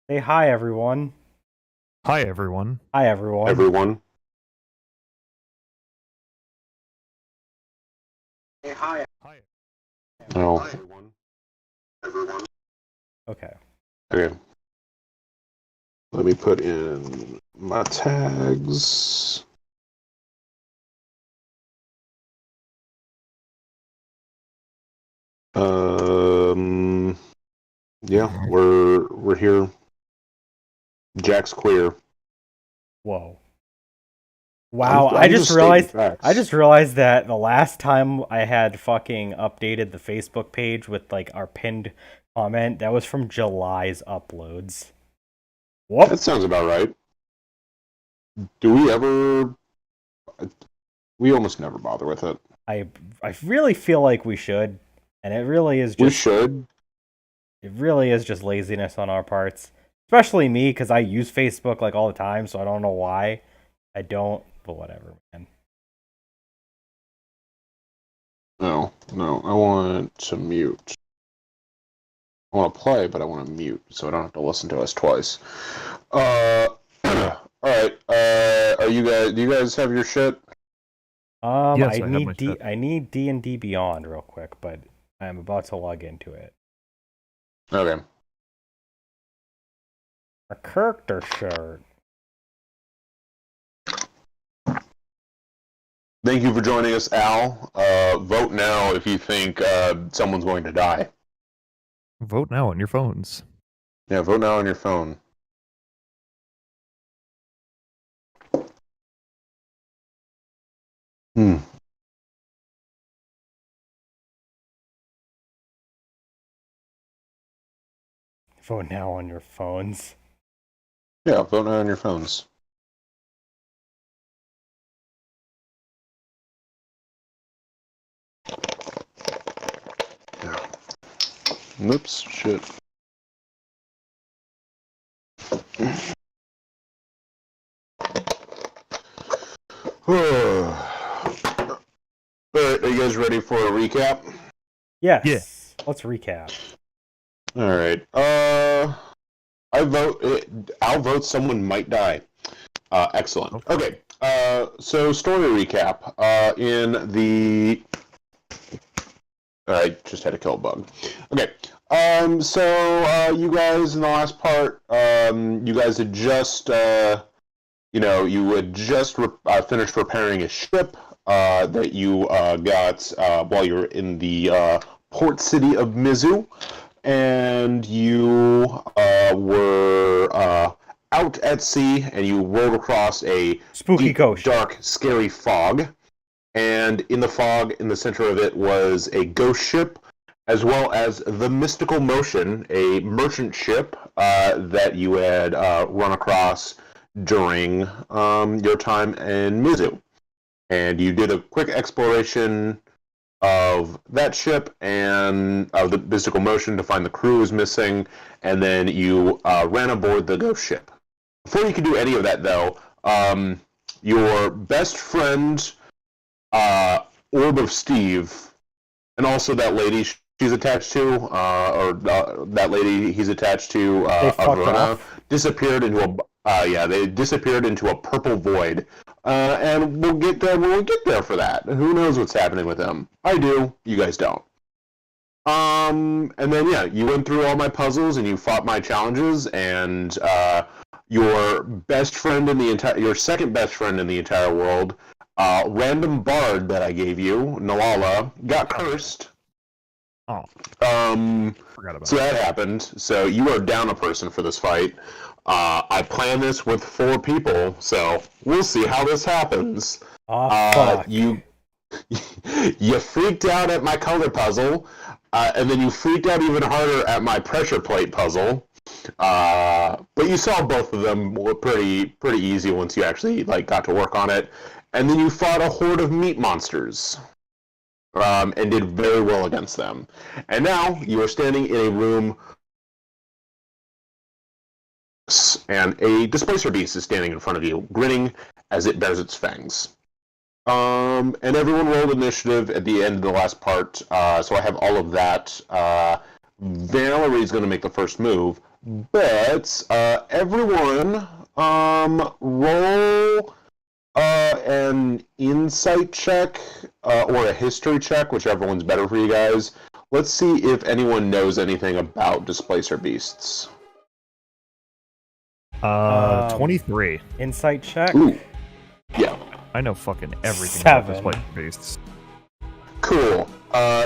Say hi, everyone. Hi, everyone. Hi, everyone. Everyone. Hi. Oh, Okay. okay. Let me put in my tags. Um, yeah, we're here. Jack's clear. Whoa. Wow, I I'm just just stating realized I facts. just realized that the last time I had fucking updated the Facebook page with like our pinned comment, that was from July's uploads. That Whoop. sounds about right. Do we ever? We almost never bother with it. I I really feel like we should, and We should. it really is just laziness on our parts. Especially me cuz I use Facebook like all the time, so I don't know why I don't, but whatever, man. No, no. I want to mute. I want to play, but I want to mute, so I don't have to listen to us twice. All right. Are you guys? Do you guys have your shit? Yes, I have my shit. I need D&D Beyond real quick, but I'm about to log into it. Okay. A character shirt. Thank you for joining us, Al. Vote now if you think someone's going to die. Vote now on your phones. Yeah, vote now on your phone. Hmm. Vote now on your phones. Yeah, vote now on your phones. Yeah. Oops, shit. Alright, are you guys ready for a recap? Yeah. Yes. Let's recap. Alright. I vote. Al votes someone might die. Excellent. Oh, Okay. So story recap. In the I just had to kill a bug. Okay. So you guys in the last part, you guys had just, you had just finished repairing a ship that you got while you were in the port city of Mizu, and you were out at sea, and you rode across a Spooky deep, Goshen. dark, scary fog. And in the fog, in the center of it, was a ghost ship, as well as the Mystical Motion, a merchant ship that you had run across during your time in Mizu. And you did a quick exploration of that ship and of the Mystical Motion to find the crew was missing, and then you ran aboard the ghost ship. Before you could do any of that, though, your best friend Orb of Steve, and also that lady she's attached to, or that lady he's attached to, They fucked Avrona, off. disappeared into a. Yeah, they disappeared into a purple void, and we'll get there when we get there for that. Who knows what's happening with them? I do. You guys don't. And then yeah, you went through all my puzzles and you fought my challenges, and your best friend in the entire, your second best friend in the entire world, random bard that I gave you, Nalala, got cursed. Oh, forgot about So that. that happened. So you are down a person for this fight. I planned this with 4 people, so we'll see how this happens. Oh, fuck. You you freaked out at my color puzzle, and then you freaked out even harder at my pressure plate puzzle. But you saw both of them were pretty easy once you actually got to work on it. And then you fought a horde of meat monsters, and did very well against them. And now you are standing in a room, and a Displacer Beast is standing in front of you, grinning as it bares its fangs. And everyone rolled initiative at the end of the last part, so I have all of that Valerie's going to make the first move, but everyone roll an insight check or a history check, whichever one's better for you guys. Let's see if anyone knows anything about Displacer Beasts. 23. Insight check? Ooh. Yeah. I know fucking everything 7. about Displacer Beasts. Cool.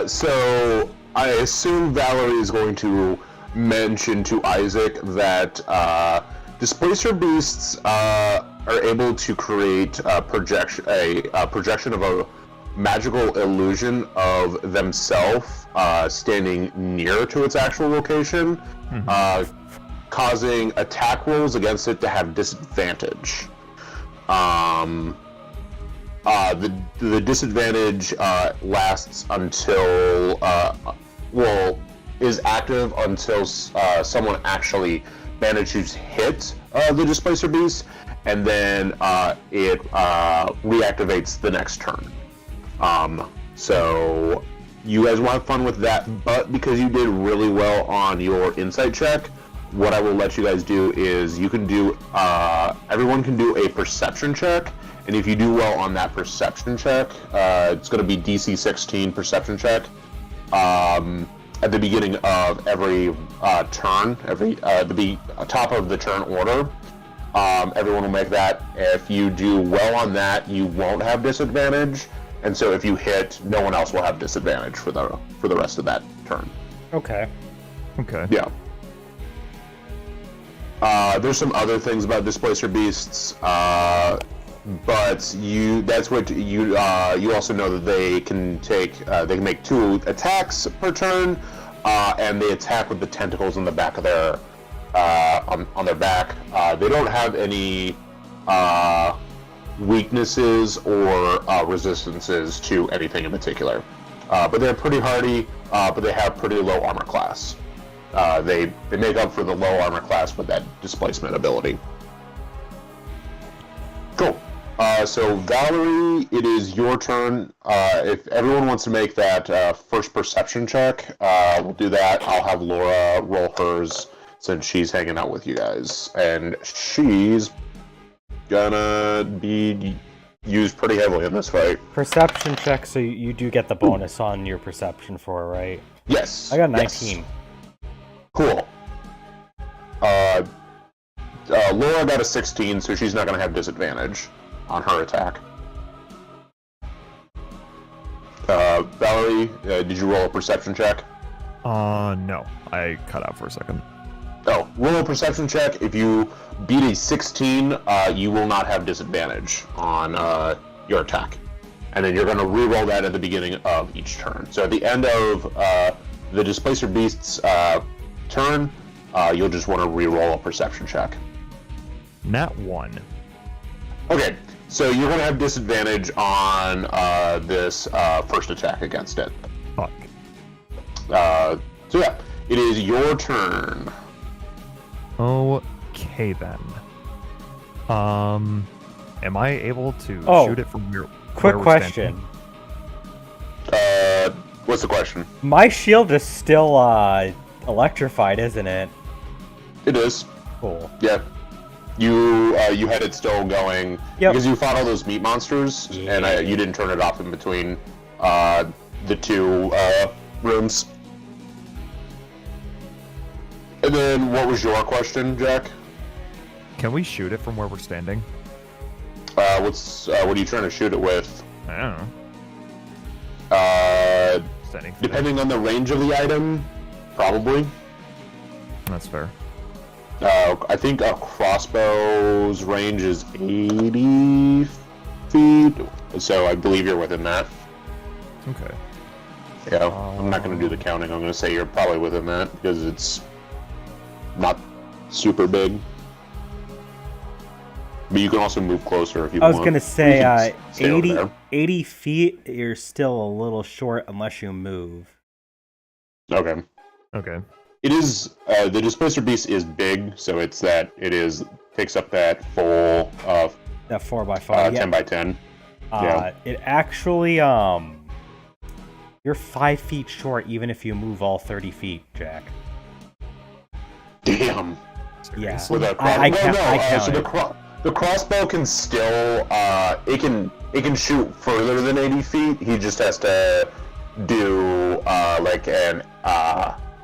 So I assume Valerie is going to mention to Isaac that Displacer Beasts are able to create a projection of a magical illusion of themselves standing near to its actual location, causing attack rolls against it to have disadvantage. The disadvantage lasts until is active until someone actually manages to hit the Displacer Beast, and then it reactivates the next turn. So you guys will have fun with that, but because you did really well on your insight check, what I will let you guys do is you can do everyone can do a perception check, and if you do well on that perception check, it's going to be DC 16 perception check at the beginning of every turn, the top of the turn order. Everyone will make that. If you do well on that, you won't have disadvantage, and so if you hit, no one else will have disadvantage for the rest of that turn. Okay. Okay. Yeah. There's some other things about Displacer Beasts, but you also know that they can make 2 attacks per turn, and they attack with the tentacles on the back of their on their back. They don't have any weaknesses or resistances to anything in particular, but they're pretty hardy, but they have pretty low armor class. They make up for the low armor class with that displacement ability. Cool. So Valerie, it is your turn. If everyone wants to make that first perception check, we'll do that. I'll have Lora roll hers since she's hanging out with you guys, and she's gonna be used pretty heavily in this fight. Perception check, so you do get the bonus on your perception for it, right? Yes. I got 19. Yes. Cool. Lora got a 16, so she's not going to have disadvantage on her attack. Valerie, did you roll a perception check? No. I cut out for a second. Oh, roll a perception check. If you beat a 16, you will not have disadvantage on your attack. And then you're going to re-roll that at the beginning of each turn. So at the end of the Displacer Beast's turn, you'll just want to re-roll a perception check. Nat 1. Okay, so you're going to have disadvantage on this first attack against it. Fuck. So yeah, it is your turn. Okay then. Am I able to shoot it from quick where we're question. Standing? What's the question? My shield is still electrified, isn't it? It is. Cool. Yeah. You had it still going because you fought all those meat monsters, and you didn't turn it off in between the 2 rooms. And then, what was your question, Jack? Can we shoot it from where we're standing? What are you trying to shoot it with? I don't know. Standing. Depending on the range of the item, probably. That's fair. I think a crossbow's range is 80 feet, so I believe you're within that. Okay. Yeah, I'm not going to do the counting. I'm going to say you're probably within that because it's not super big. But you can also move closer if you want. I was going to say 80 feet, you're still a little short unless you move. Okay. Okay. It is the Displacer Beast is big, so takes up that full that 4x5 10 by 10. It actually You're 5 feet short even if you move all 30 feet, Jack. Damn. Yeah. With a I count so it. the crossbow can still it can shoot further than 80 feet. He just has to do like an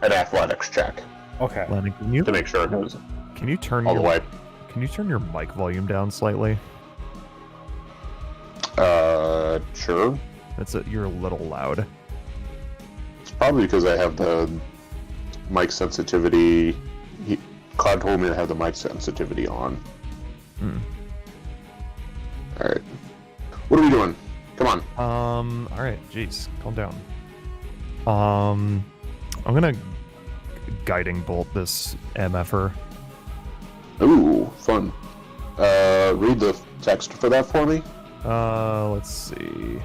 athletics check Okay. Lenny, to make sure it goes can you turn all the way. Can you turn your mic volume down slightly? Sure. You're a little loud. It's probably because I have the mic sensitivity. Cloud told me to have the mic sensitivity on. Alright. What are we doing? Come on. Alright, jeez, calm down. I'm gonna guiding bolt this MFer. Ooh, fun. Read the text for that for me. Let's see.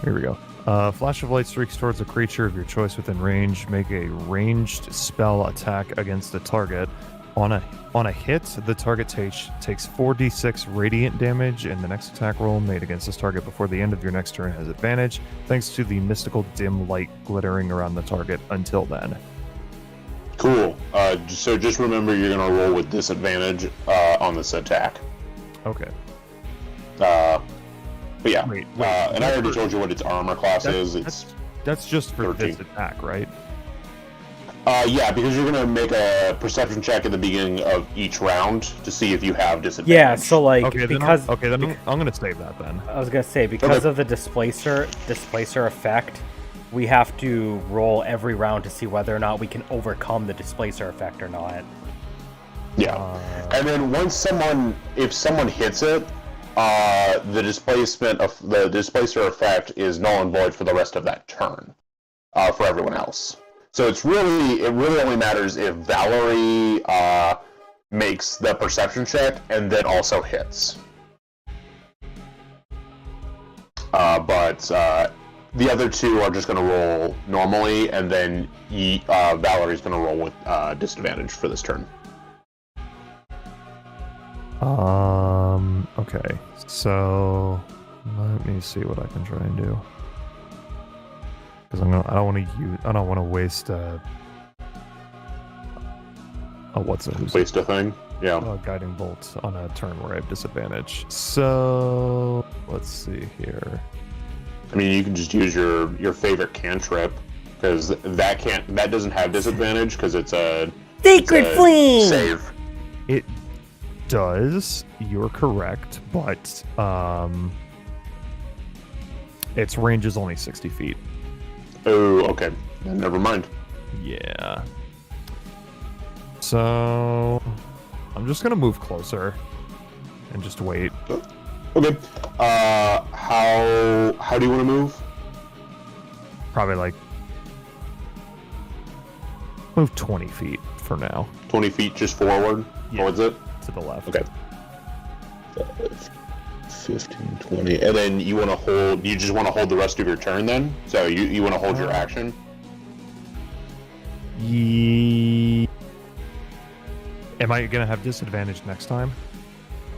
Here we go. Flash of light streaks towards a creature of your choice within range. Make a ranged spell attack against the target. On a hit, the target takes 4d6 radiant damage, and the next attack roll made against this target before the end of your next turn has advantage, thanks to the mystical dim light glittering around the target until then. Cool. So just remember you're gonna roll with disadvantage on this attack. Okay. But yeah. Wait, and I already told you what its armor class is. That's just for 13. this attack, right? Yeah, because you're gonna make a perception check at the beginning of each round to see if you have disadvantage. Yeah, so like Okay, because then I'm gonna save that then. I was gonna say because of the displacer effect, we have to roll every round to see whether or not we can overcome the displacer effect or not. Yeah, and then if someone hits it, the displacer effect is null and void for the rest of that turn, for everyone else. So it really only matters if Valerie makes the perception check and then also hits. But the other two are just going to roll normally, and then Valerie's going to roll with disadvantage for this turn. Okay. So let me see what I can try and do. Because I don't want to waste Waste a thing. Yeah. A guiding bolt on a turn where I have disadvantage. So let's see here. I mean, you can just use your favorite cantrip, because that doesn't have disadvantage because it's a Sacred Flame save. It does. You're correct, but its range is only 60 feet. Oh, okay. Never mind. Yeah. So I'm just gonna move closer and just wait. Okay. How do you want to move? Probably like move 20 feet for now. 20 feet just forward towards it? To the left. Okay. 15, 20. And then you just want to hold the rest of your turn then? So you want to hold your action? Am I gonna have disadvantage next time?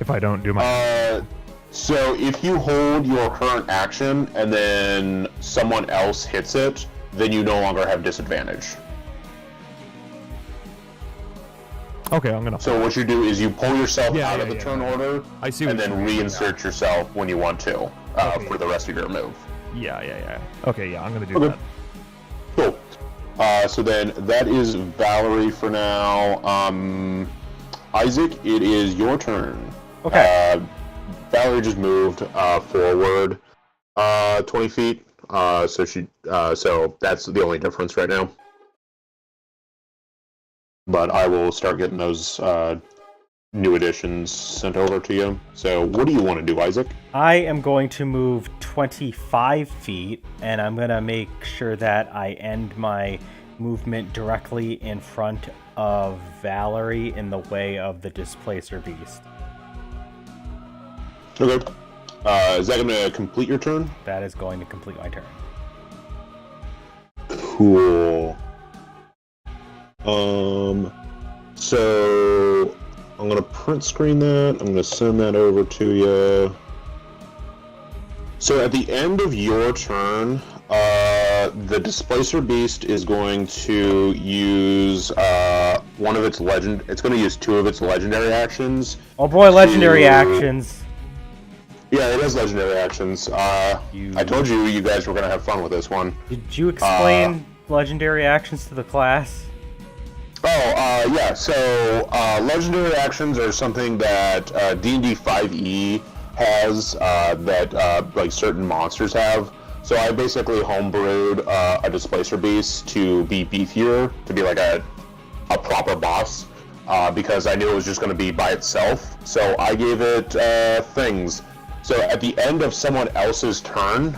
If I don't do my... So if you hold your current action and then someone else hits it, then you no longer have disadvantage. Okay, I'm gonna... So what you do is you pull yourself out of the turn order, I see and then reinsert yourself when you want to for the rest of your move. Yeah. Okay, yeah, I'm gonna do that. Cool. So then that is Valerie for now. Isaac, it is your turn. Okay. Valerie just moved forward 20 feet. So that's the only difference right now. But I will start getting those new additions sent over to you. So what do you want to do, Isaac? I am going to move 25 feet, and I'm going to make sure that I end my movement directly in front of Valerie in the way of the Displacer Beast. Okay. Is that going to complete your turn? That is going to complete my turn. Cool. So I'm gonna print screen that. I'm gonna send that over to you. So at the end of your turn, the Displacer Beast is going to use one of its legend. It's going to use 2 of its legendary actions. Oh boy, legendary actions. Yeah, it has legendary actions. I told you guys were going to have fun with this one. Did you explain legendary actions to the class? Yeah. So legendary actions are something that D&D 5e has that like certain monsters have. So I basically homebrewed a Displacer Beast to be beefier, to be like a proper boss, because I knew it was just going to be by itself. So I gave it things. So at the end of someone else's turn,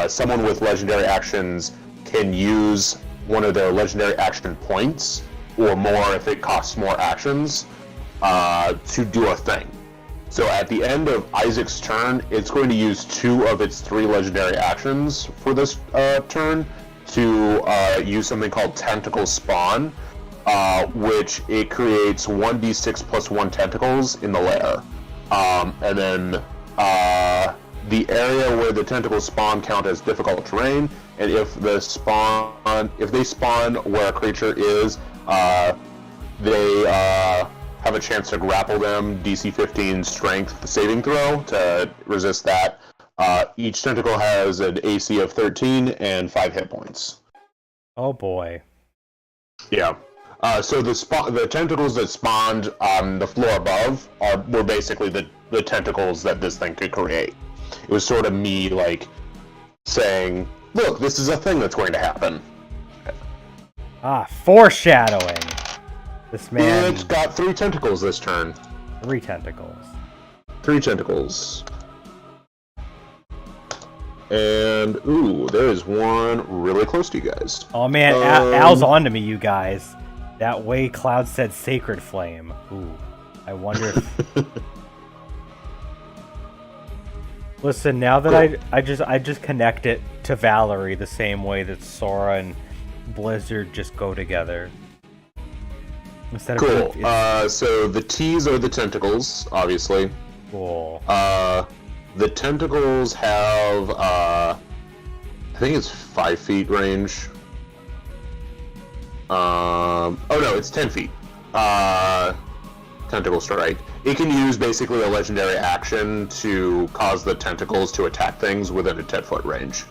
someone with legendary actions can use one of their legendary action points, or more if it costs more actions, to do a thing. So at the end of Isaac's turn, it's going to use 2 of its 3 legendary actions for this turn to use something called Tentacle Spawn, which it creates 1d6 plus 1 tentacles in the lair. And then the area where the tentacles spawn count as difficult terrain, and if they spawn where a creature is, they have a chance to grapple them, DC 15 strength saving throw to resist that. Each tentacle has an AC of 13 and 5 hit points. Oh boy. Yeah. So the tentacles that spawned on the floor above were basically the tentacles that this thing could create. It was sort of me, like, saying, look, this is a thing that's going to happen. Foreshadowing. This man... It's got 3 tentacles this turn. 3 tentacles. 3 tentacles. And, ooh, there is one really close to you guys. Oh man, Al's on to me, you guys. That way Cloud said Sacred Flame. Ooh, I wonder if... Listen, now that I just connect it to Valerie the same way that Sora and Blizzard just go together. Instead cool. So the T's are the tentacles, obviously. Cool. The tentacles have, I think it's 5 feet range. Oh no, it's 10 feet. Tentacle Strike. It can use basically a legendary action to cause the tentacles to attack things within a 10-foot range.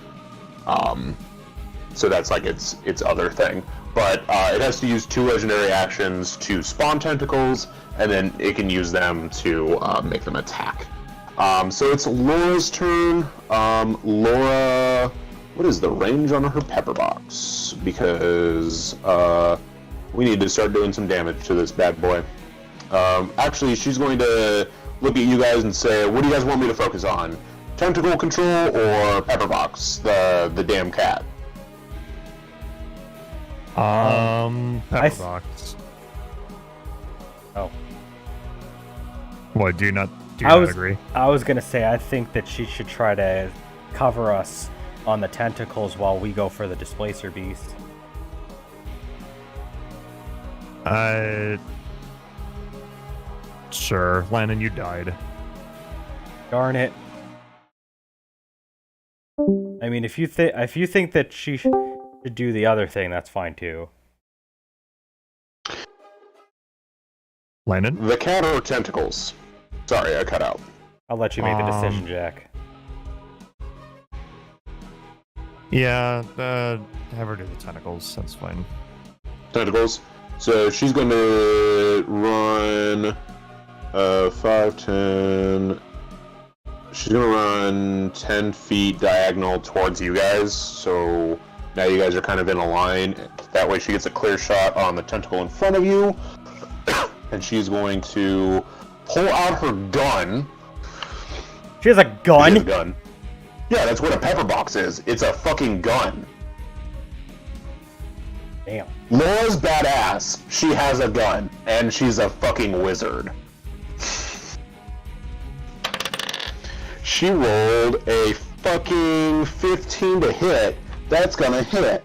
So that's like its other thing. But it has to use 2 legendary actions to spawn tentacles, and then it can use them to make them attack. So it's Lora's turn. Lora, what is the range on her pepper box? Because we need to start doing some damage to this bad boy. Actually, she's going to look at you guys and say, what do you guys want me to focus on? Tentacle control or pepper box, the damn cat? Pepper box. Oh. What, do you not agree? I was gonna say, I think that she should try to cover us on the tentacles while we go for the Displacer Beast. Sure. Landon, you died. Darn it. I mean, if you think that she should do the other thing, that's fine too. Landon? The cat or tentacles? Sorry, I cut out. I'll let you make the decision, Jack. Yeah, have her do the tentacles. That's fine. Tentacles. So she's going to run 5, 10... She's going to run 10 feet diagonal towards you guys, so now you guys are kind of in a line. That way she gets a clear shot on the tentacle in front of you, and she's going to pull out her gun. She has a gun? She has a gun. Yeah, that's what a pepper box is. It's a fucking gun. Damn. Laura's badass. She has a gun, and she's a fucking wizard. She rolled a fucking 15 to hit. That's gonna hit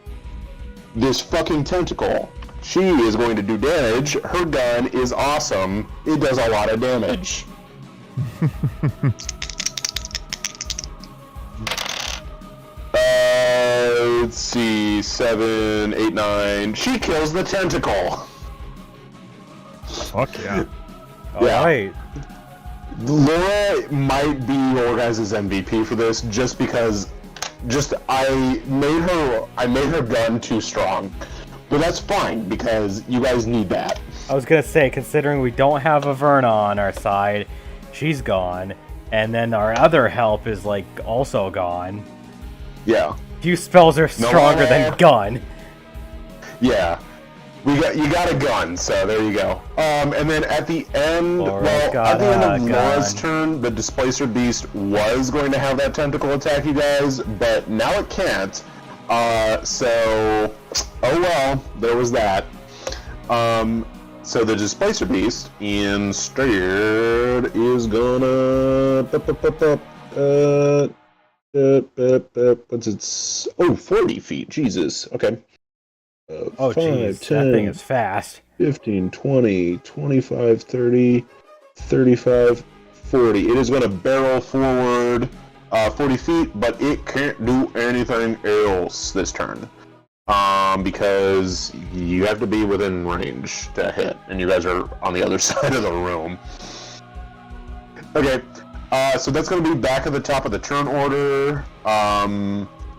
this fucking tentacle. She is going to do damage. Her gun is awesome. It does a lot of damage. let's see, 7, 8, 9. She kills the tentacle. Fuck yeah. Yeah. Alright. Lora might be your guys' MVP for this, just because I made her gun too strong. But that's fine, because you guys need that. I was gonna say, considering we don't have a Verna on our side, she's gone, and then our other help is like also gone. Yeah. Few spells are stronger than gun. Yeah. You got a gun, so there you go. And then at the end, at the end of Lora's turn, the Displacer Beast was going to have that tentacle attack you guys, but now it can't. So, oh well, there was that. So the Displacer Beast instead is gonna what's its 40 feet? Jesus. Okay. 5, geez, 10, that thing is fast. 15, 20, 25, 30, 35, 40. It is going to barrel forward 40 feet, but it can't do anything else this turn. Because you have to be within range to hit, and you guys are on the other side of the room. Okay, so that's going to be back at the top of the turn order.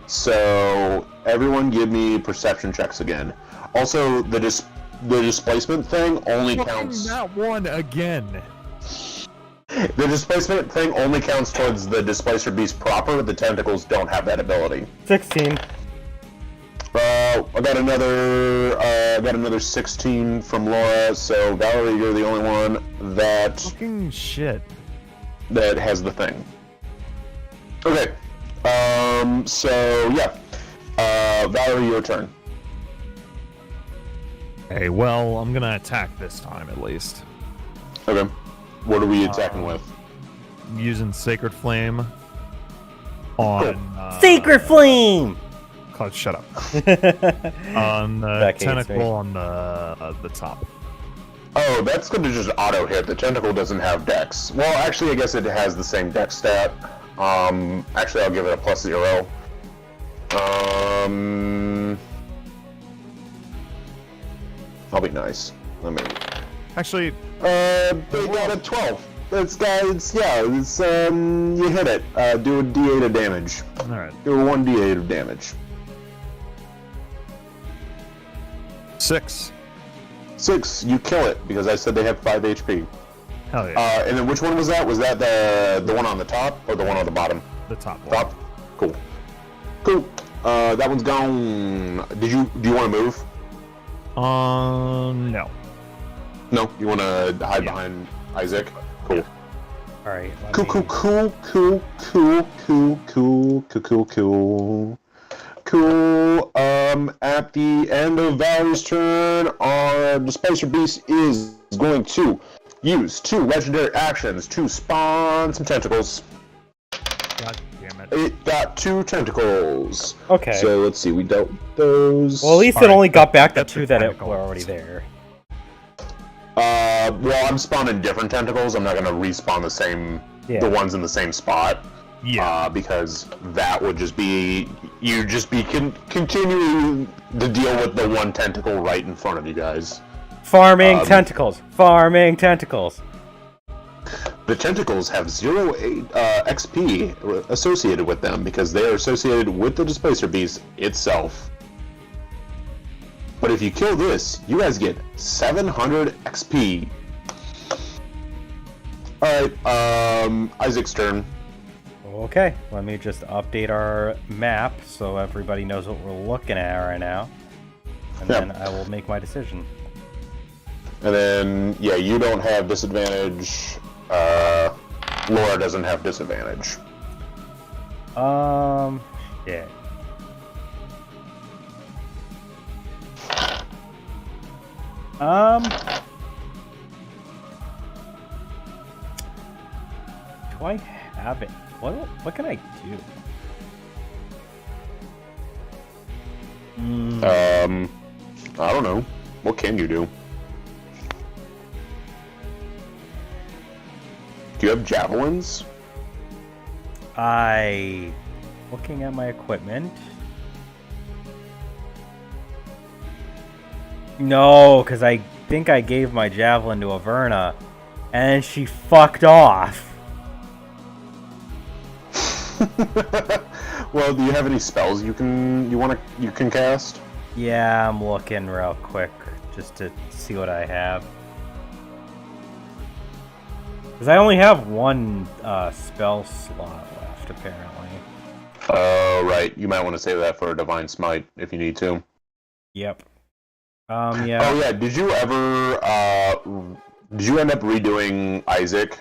So everyone give me perception checks again. Also, the displacement thing only counts... That one again! The displacement thing only counts towards the Displacer Beast proper. The tentacles don't have that ability. 16. I got another 16 from Lora, so Valerie, you're the only one that... Fucking shit. That has the thing. Okay. So, yeah. Valerie, your turn. Okay, well, I'm gonna attack this time at least. Okay. What are we attacking with? Using Sacred Flame on... Sacred Flame! Cloud, shut up. On the tentacle on the top. Oh, that's going to just auto-hit. The tentacle doesn't have dex. Well, actually, I guess it has the same dex stat. Actually, I'll give it a +0. I'll be nice. Let me... Actually... they got a 12. You hit it. Do a d8 of damage. Alright. Do a 1d8 of damage. 6. 6, you kill it, because I said they have 5 HP. Hell yeah. And then which one was that? Was that the one on the top, or the one on the bottom? The top one. Top? Cool. Cool. That one's gone. Do you want to move? No. No? You want to hide behind Isaac? Cool. Alright. Cool. At the end of Valerie's turn, our Displacer Beast is going to use 2 legendary actions to spawn some tentacles. God damn it. It got 2 tentacles. Okay. So let's see, we dealt those. Well, at least it only got back the 2 that were already there. Well, I'm spawning different tentacles. I'm not going to respawn the ones in the same spot. Yeah. Because that would just be... You'd just be continuing to deal with the one tentacle right in front of you guys. Farming tentacles. Farming tentacles. The tentacles have 0 XP associated with them because they are associated with the Displacer Beast itself. But if you kill this, you guys get 700 XP. Alright, Isaac's turn. Okay, let me just update our map so everybody knows what we're looking at right now. And then I will make my decision. And then, yeah, you don't have disadvantage. Lora doesn't have disadvantage. Shit. Do I have it? What can I do? I don't know. What can you do? Do you have javelins? Looking at my equipment. No, because I think I gave my javelin to Averna, and she fucked off. Well, do you have any spells you can cast? Yeah, I'm looking real quick just to see what I have. Because I only have one spell slot left, apparently. Oh, right. You might want to save that for a Divine Smite if you need to. Yep. Yeah. Oh, yeah. Did you ever, did you end up redoing Isaac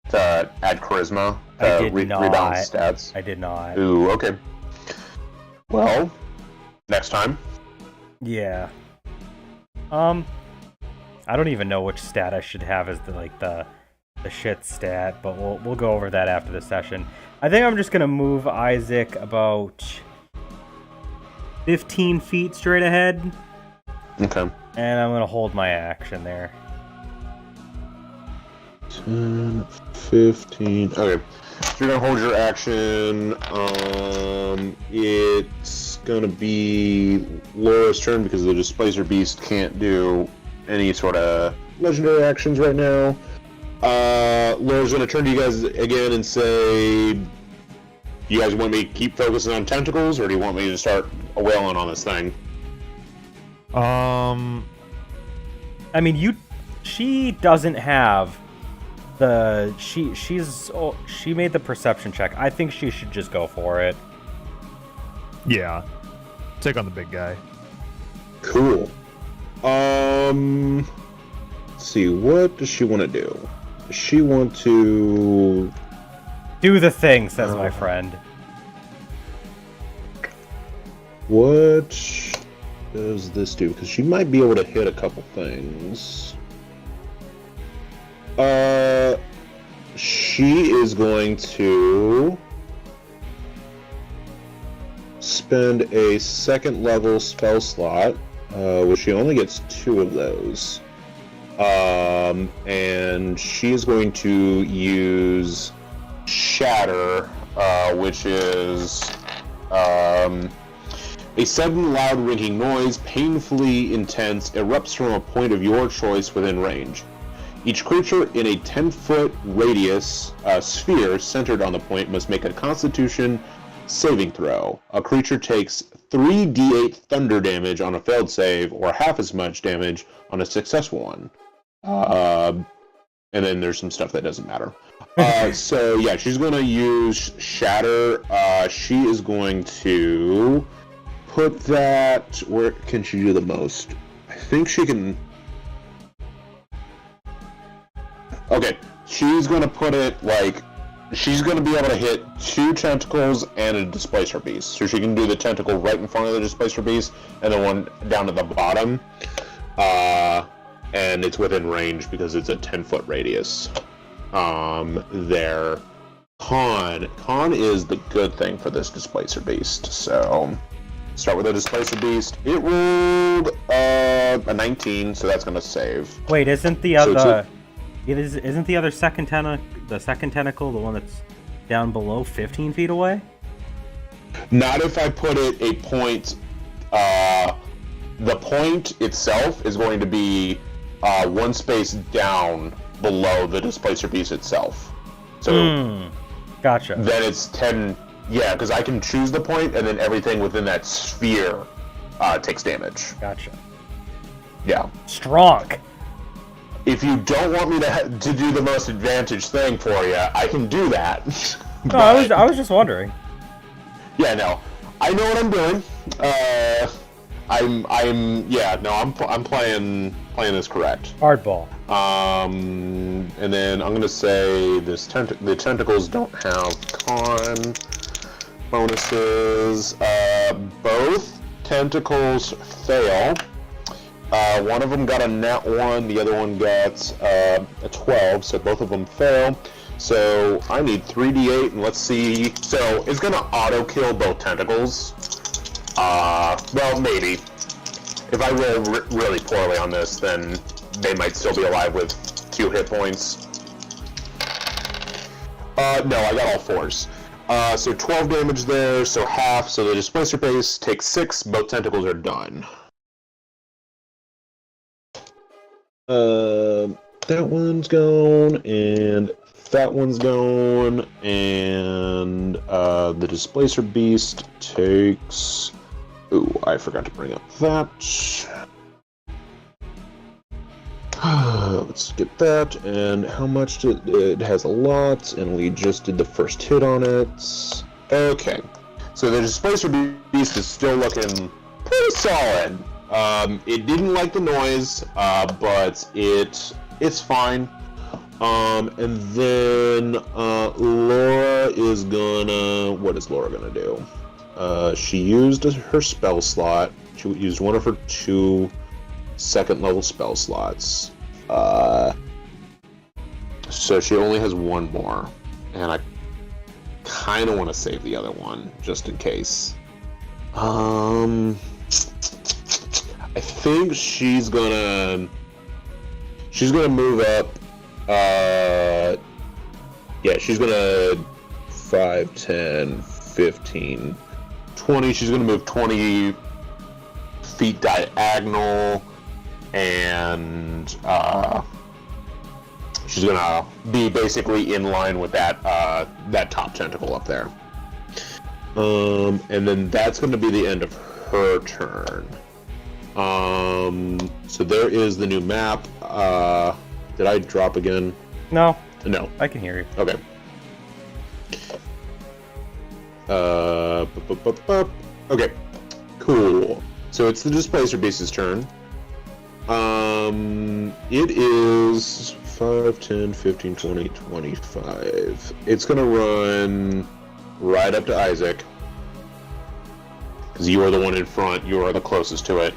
to add Charisma I to did not. rebound stats? I did not. Ooh, okay. Well, next time. Yeah. I don't even know which stat I should have as the shit stat, but we'll go over that after the session. I think I'm just gonna move Isaac about 15 feet straight ahead. Okay. And I'm gonna hold my action there. 10, 15. Okay. So you're gonna hold your action. It's gonna be Laura's turn because the Displacer Beast can't do any sort of legendary actions right now. Laura's gonna turn to you guys again and say, "You guys want me to keep focusing on tentacles, or do you want me to start wailing on this thing?" I mean, she doesn't have the she made the perception check. I think she should just go for it. Yeah. Take on the big guy. Cool. Let's see, what does she want to do? Does she want to Do the thing, says my friend. What does this do? Because she might be able to hit a couple things. She is going to spend a second level spell slot, which she only gets 2 of those. And she is going to use Shatter, which is a sudden loud ringing noise, painfully intense, erupts from a point of your choice within range. Each creature in a 10-foot radius sphere centered on the point must make a Constitution saving throw. A creature takes 3d8 thunder damage on a failed save, or half as much damage on a successful one. And then there's some stuff that doesn't matter. So yeah, she's going to use Shatter. She is going to put that... Where can she do the most? I think she can... Okay, she's going to put it like... She's going to be able to hit 2 tentacles and a Displacer Beast. So she can do the tentacle right in front of the Displacer Beast and the one down at the bottom. And it's within range because it's a 10-foot radius. There. Con is the good thing for this Displacer Beast. So, start with the Displacer Beast. It rolled a 19, so that's going to save. Wait, isn't the other... Isn't the other second tentacle the one that's down below 15 feet away? Not if I put it a point. The point itself is going to be 1 space down below the Displacer Beast itself. So, gotcha. Then it's 10. Yeah, because I can choose the point, and then everything within that sphere takes damage. Gotcha. Yeah. Strong. If you don't want me to do the most advantage thing for you, I can do that. No, I was just wondering. Yeah, no, I know what I'm doing. I'm playing this correct. Hardball. And then I'm gonna say the tentacles don't have con bonuses. Both tentacles fail. One of them got a nat 1, the other one got a 12, so both of them fail. So I need 3d8, and let's see. So it's gonna auto kill both tentacles. Well, maybe. If I roll really poorly on this, then they might still be alive with 2 hit points. No, I got all 4s. So 12 damage there, so half. So the Displacer Beast takes 6. Both tentacles are done. That one's gone, and that one's gone, and the Displacer Beast takes... Ooh, I forgot to bring up that. Let's get that, and how much did it has a lot, and we just did the first hit on it. Okay, so the Displacer Beast is still looking pretty solid. It didn't like the noise, but it's fine. And then Lora is gonna... What is Lora gonna do? She used her spell slot. She used one of her 2 second-level spell slots. So she only has 1 more. And I kind of want to save the other one, just in case. I think she's gonna move up. Yeah, she's gonna 5, 10, 15, 20. She's gonna move 20 feet diagonal, and she's gonna be basically in line with that top tentacle up there. And then that's gonna be the end of her turn. So there is the new map. Did I drop again? No. No. I can hear you. Okay. Okay. Cool. So it's the Displacer Beast's turn. It is 5, 10, 15, 20, 25. It's gonna run right up to Isaac. Because you are the one in front, you are the closest to it.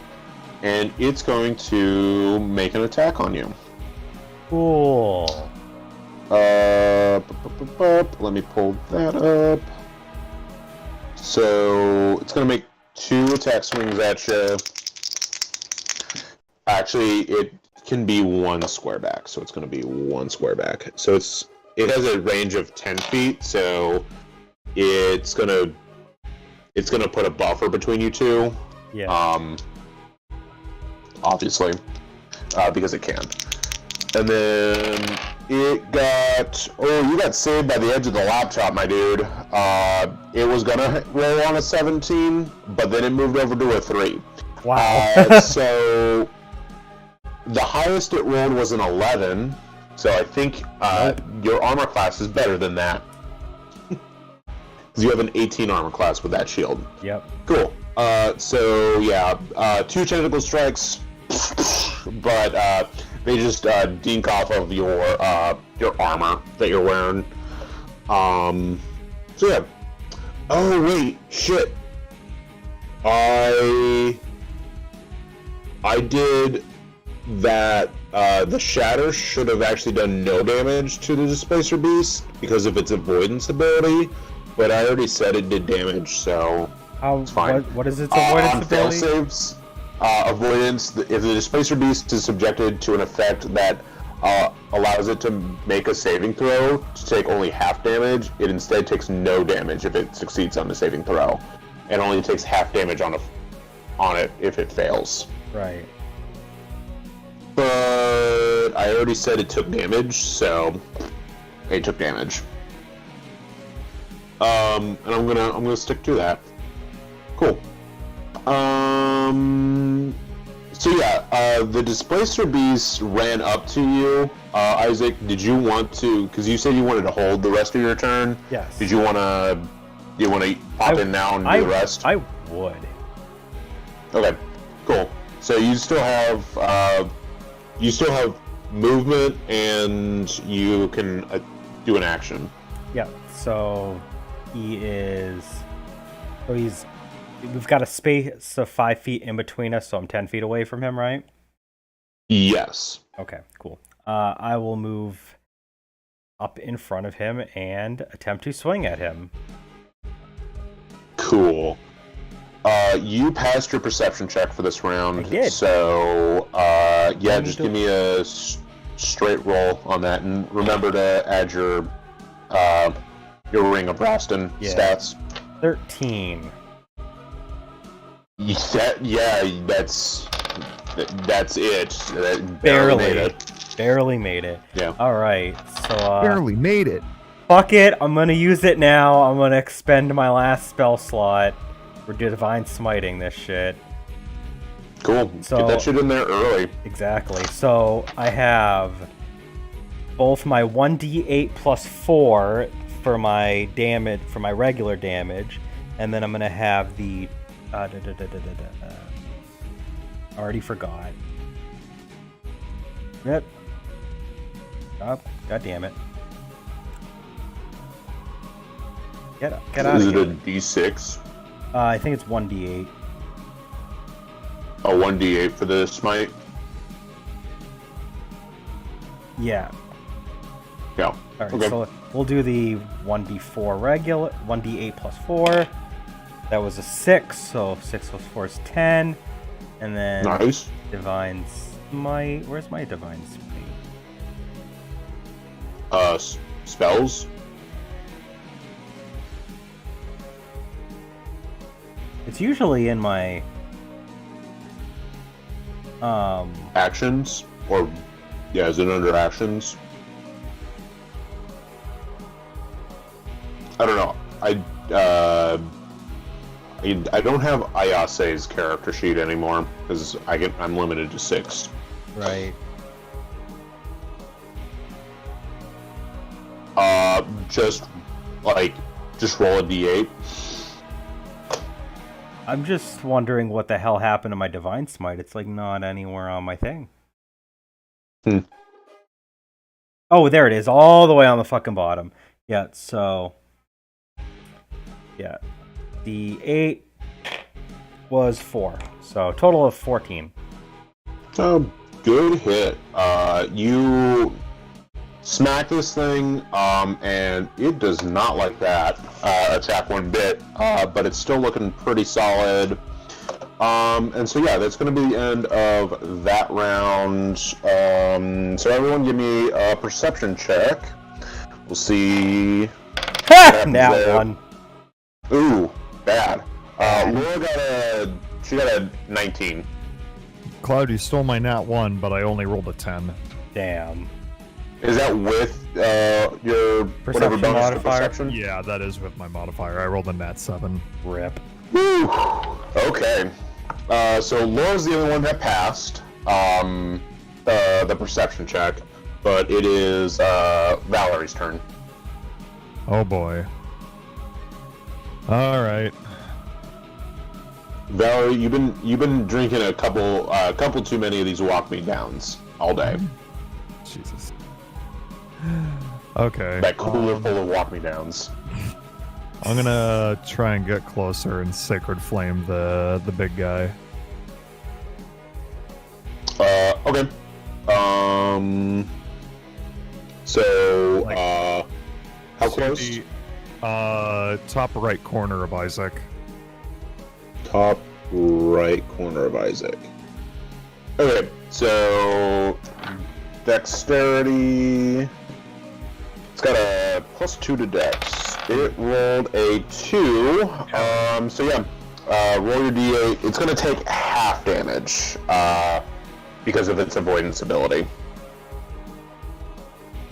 And it's going to make an attack on you. Cool. Let me pull that up. So it's going to make 2 attack swings at you. Actually, it can be 1 square back, so it's going to be 1 square back. So it has a range of 10 feet, so it's gonna put a buffer between you two. Yeah. Obviously, because it can. And then it got... Oh, you got saved by the edge of the laptop, my dude. It was gonna roll on a 17, but then it moved over to a 3. Wow. So the highest it rolled was an 11. So I think your armor class is better than that. Because you have an 18 armor class with that shield. Yep. Cool. So yeah, 2 tentacle strikes, but they just dink off of your armor that you're wearing. So yeah. Oh wait, shit. I did that. The shatter should have actually done no damage to the Displacer Beast because of its avoidance ability, but I already said it did damage, so it's fine. What is its avoidance on ability? fail saves, avoidance. If the Displacer Beast is subjected to an effect that allows it to make a saving throw to take only half damage, it instead takes no damage if it succeeds on the saving throw, and only takes half damage on it if it fails. Right. But I already said it took damage, so it took damage. And I'm gonna stick to that. Cool. So yeah, the Displacer Beast ran up to you. Isaac, did you want to? Because you said you wanted to hold the rest of your turn. Yes. Did you want to? Do you want to pop in now and do the rest? I would. Okay. Cool. So you still have movement, and you can do an action. Yeah. So we've got a space of 5 feet in between us, so I'm 10 feet away from him, right? Yes. Okay, cool. I will move up in front of him and attempt to swing at him. Cool. You passed your perception check for this round. I did. So, yeah, just give me a straight roll on that, and remember to add your Ring of Raston stats. 13. Yeah, that's That's it. That Barely made it. Barely made it. Yeah. Alright, so Barely made it. fuck it, I'm gonna use it now. I'm gonna expend my last spell slot. We're divine smiting this shit. Cool. So- Get that shit in there early. Exactly. So I have both my 1d8 plus 4 for my damage, for my regular damage, and then I'm gonna have the already forgot. Yep. Oh, God damn it. Get out Is of it a here. D6? I think it's 1d8. A 1d8 for the smite? Yeah. Yeah. Alright, Okay. so we'll do the 1d4 regular, 1d8 plus 4. That was a 6, so 6 plus 4 is 10. And then Nice. Divine Smite. Where's my Divine Smite? Spells? It's usually in my Actions? Or, yeah, is it under actions? I don't know. I don't have Ayase's character sheet anymore because I'm limited to 6. right. Just roll a d8. I'm just wondering what the hell happened to my Divine Smite. It's like not anywhere on my thing. Oh, there it is, all the way on the fucking bottom. Yeah, so yeah. The 8 was 4. So total of 14. Good hit. You smack this thing, and it does not like that attack one bit, but it's still looking pretty solid. And so yeah, that's going to be the end of that round. So everyone give me a perception check. We'll see. Ha! Now one. Ooh, bad. Lora got a 19. Cloud, you stole my nat 1, but I only rolled a 10. Damn. Is that with your whatever Perception bonus to modifier? perception? Yeah, that is with my modifier. I rolled a nat 7. Rip. Whew. Okay. So Laura's the only one that passed the perception check, but it is Valerie's turn. Oh boy. Alright. Valerie, you've been drinking a couple too many of these walk me downs all day. Jesus. Okay. That cooler full of walk me downs. I'm gonna try and get closer and Sacred Flame the big guy. Okay. So, Like, how to close? the top right corner of Isaac. Top right corner of Isaac. Okay, so dexterity. It's got a +2 to dex. It rolled a 2. So yeah, roll your d8. It's gonna take half damage because of its avoidance ability.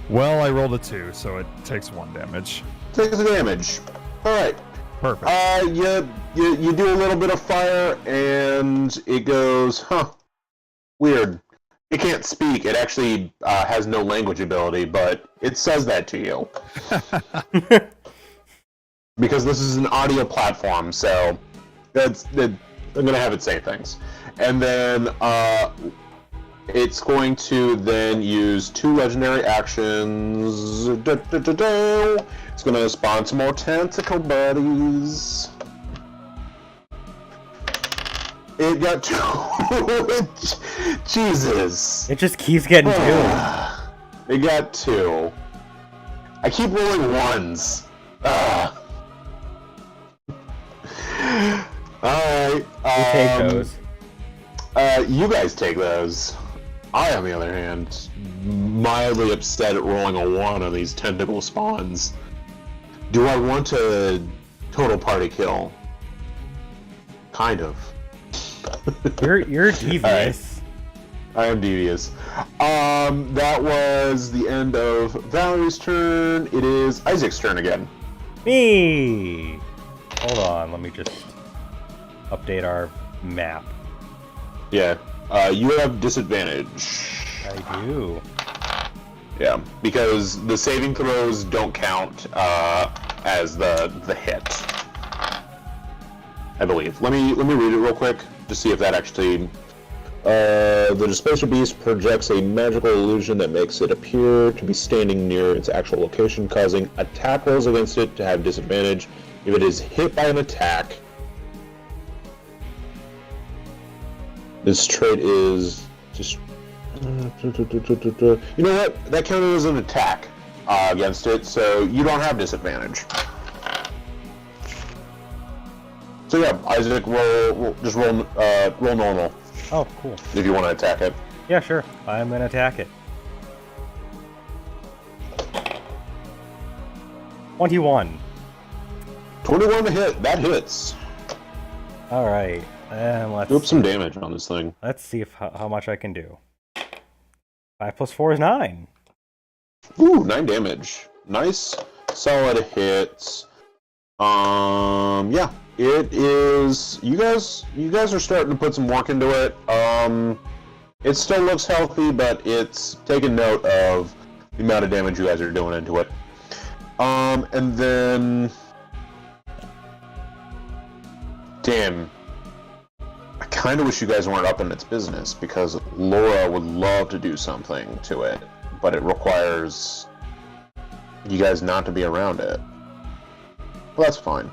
Well, I rolled a 2, so it takes 1 damage. Takes the damage. All right. Perfect. You do a little bit of fire, and it goes, huh, weird. It can't speak. It actually has no language ability, but it says that to you. Because this is an audio platform, so I'm going to have it say things. And then it's going to then use 2 legendary actions. It's going to spawn some more tentacle buddies. It got 2. Jesus. It just keeps getting 2. It got 2. I keep rolling 1s. Alright. You take those. You guys take those. I, on the other hand, mildly upset at rolling a 1 on these tentacle spawns. Do I want to total party kill? Kind of. You're devious. I am devious. That was the end of Valerie's turn. It is Isaac's turn again. Me! Hold on, let me just update our map. Yeah. You have disadvantage. I do. Yeah, because the saving throws don't count as the hit. I believe. Let me read it real quick to see if that actually. The Displacer Beast projects a magical illusion that makes it appear to be standing near its actual location, causing attack rolls against it to have disadvantage. If it is hit by an attack, this trait is just. You know what? That counted as an attack against it, so you don't have disadvantage. So yeah, Isaac, roll normal. Oh, cool. If you want to attack it. Yeah, sure. I'm gonna attack it. 21. 21 to hit. That hits. All right, and let's Do up some damage on this thing. let's see if how much I can do. 5 plus 4 is 9. Ooh, 9 damage. Nice, solid hits. Yeah, it is. You guys are starting to put some work into it. It still looks healthy, but it's taking note of the amount of damage you guys are doing into it. And then, damn, I kind of wish you guys weren't up in its business because Lora would love to do something to it, but it requires you guys not to be around it. Well, that's fine.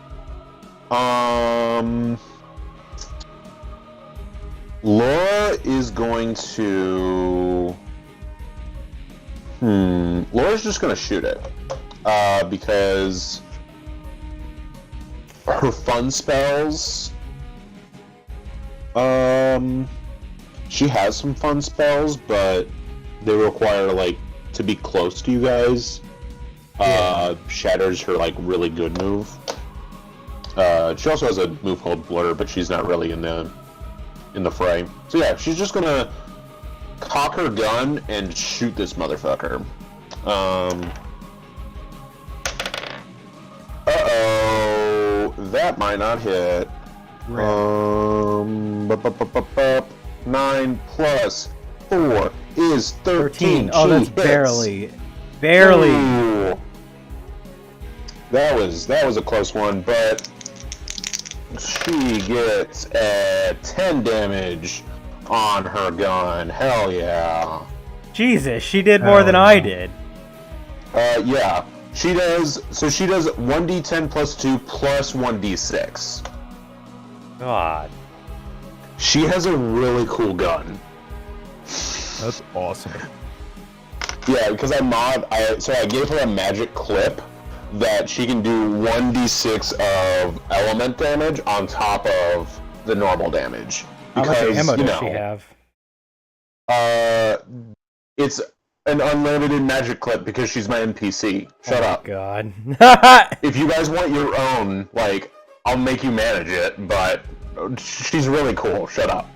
Lora is going to. Laura's just going to shoot it. Because her fun spells. She has some fun spells, but they require, like, to be close to you guys. Shatter's her, like, really good move. She also has a move called Blur, but she's not really in the fray. So yeah, she's just gonna cock her gun and shoot this motherfucker. Uh-oh, that might not hit. 9 plus 4 is 13. Oh, that's She hits. barely. Ooh. That was a close one, but she gets 10 damage on her gun. Hell yeah. Jesus, she did more than I did. Yeah. She does 1d10 plus 2 plus 1d6. God. She has a really cool gun. That's awesome. Yeah, because I gave her a magic clip that she can do 1d6 of element damage on top of the normal damage. How much Because, ammo you does she know, have? it's an unlimited magic clip because she's my NPC. Shut up. God. If you guys want your own, like, I'll make you manage it, but she's really cool. Shut up.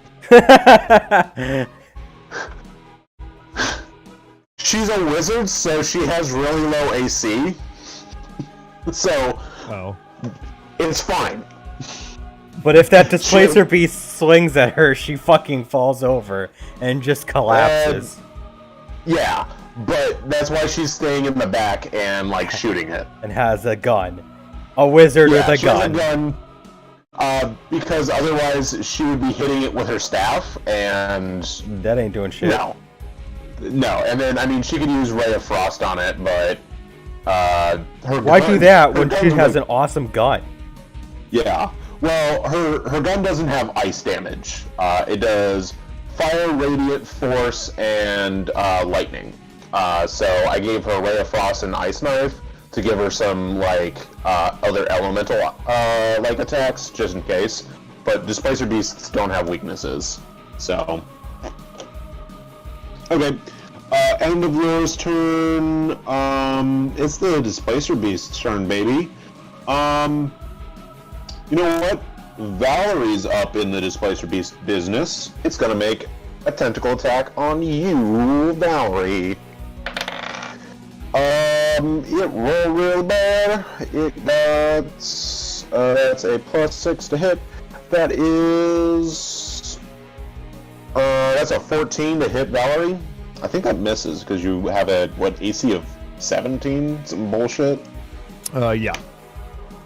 She's a wizard, so she has really low AC. So, it's fine. But if that Displacer Beast swings at her, she fucking falls over and just collapses. Yeah, but that's why she's staying in the back and, like, shooting it. And has a gun. A wizard with a she gun. has a gun, because otherwise she would be hitting it with her staff, and... That ain't doing shit. No, and then, I mean, she could use Ray of Frost on it, but... her Why gun, do that when gun she has like, an awesome gun? Yeah. Well, her gun doesn't have ice damage. It does fire, radiant, force, and lightning. So I gave her Ray of Frost and Ice Knife to give her some, like, other elemental, like, attacks, just in case. But Displacer Beasts don't have weaknesses. So... Okay. End of Lora's turn. It's the Displacer Beast's turn, baby. You know what? Valerie's up in the Displacer Beast business. It's gonna make a tentacle attack on you, Valerie. It rolled real bad. It got that's a +6 to hit. That is that's a 14 to hit Valerie. I think that misses because you have a AC of 17, some bullshit. Yeah.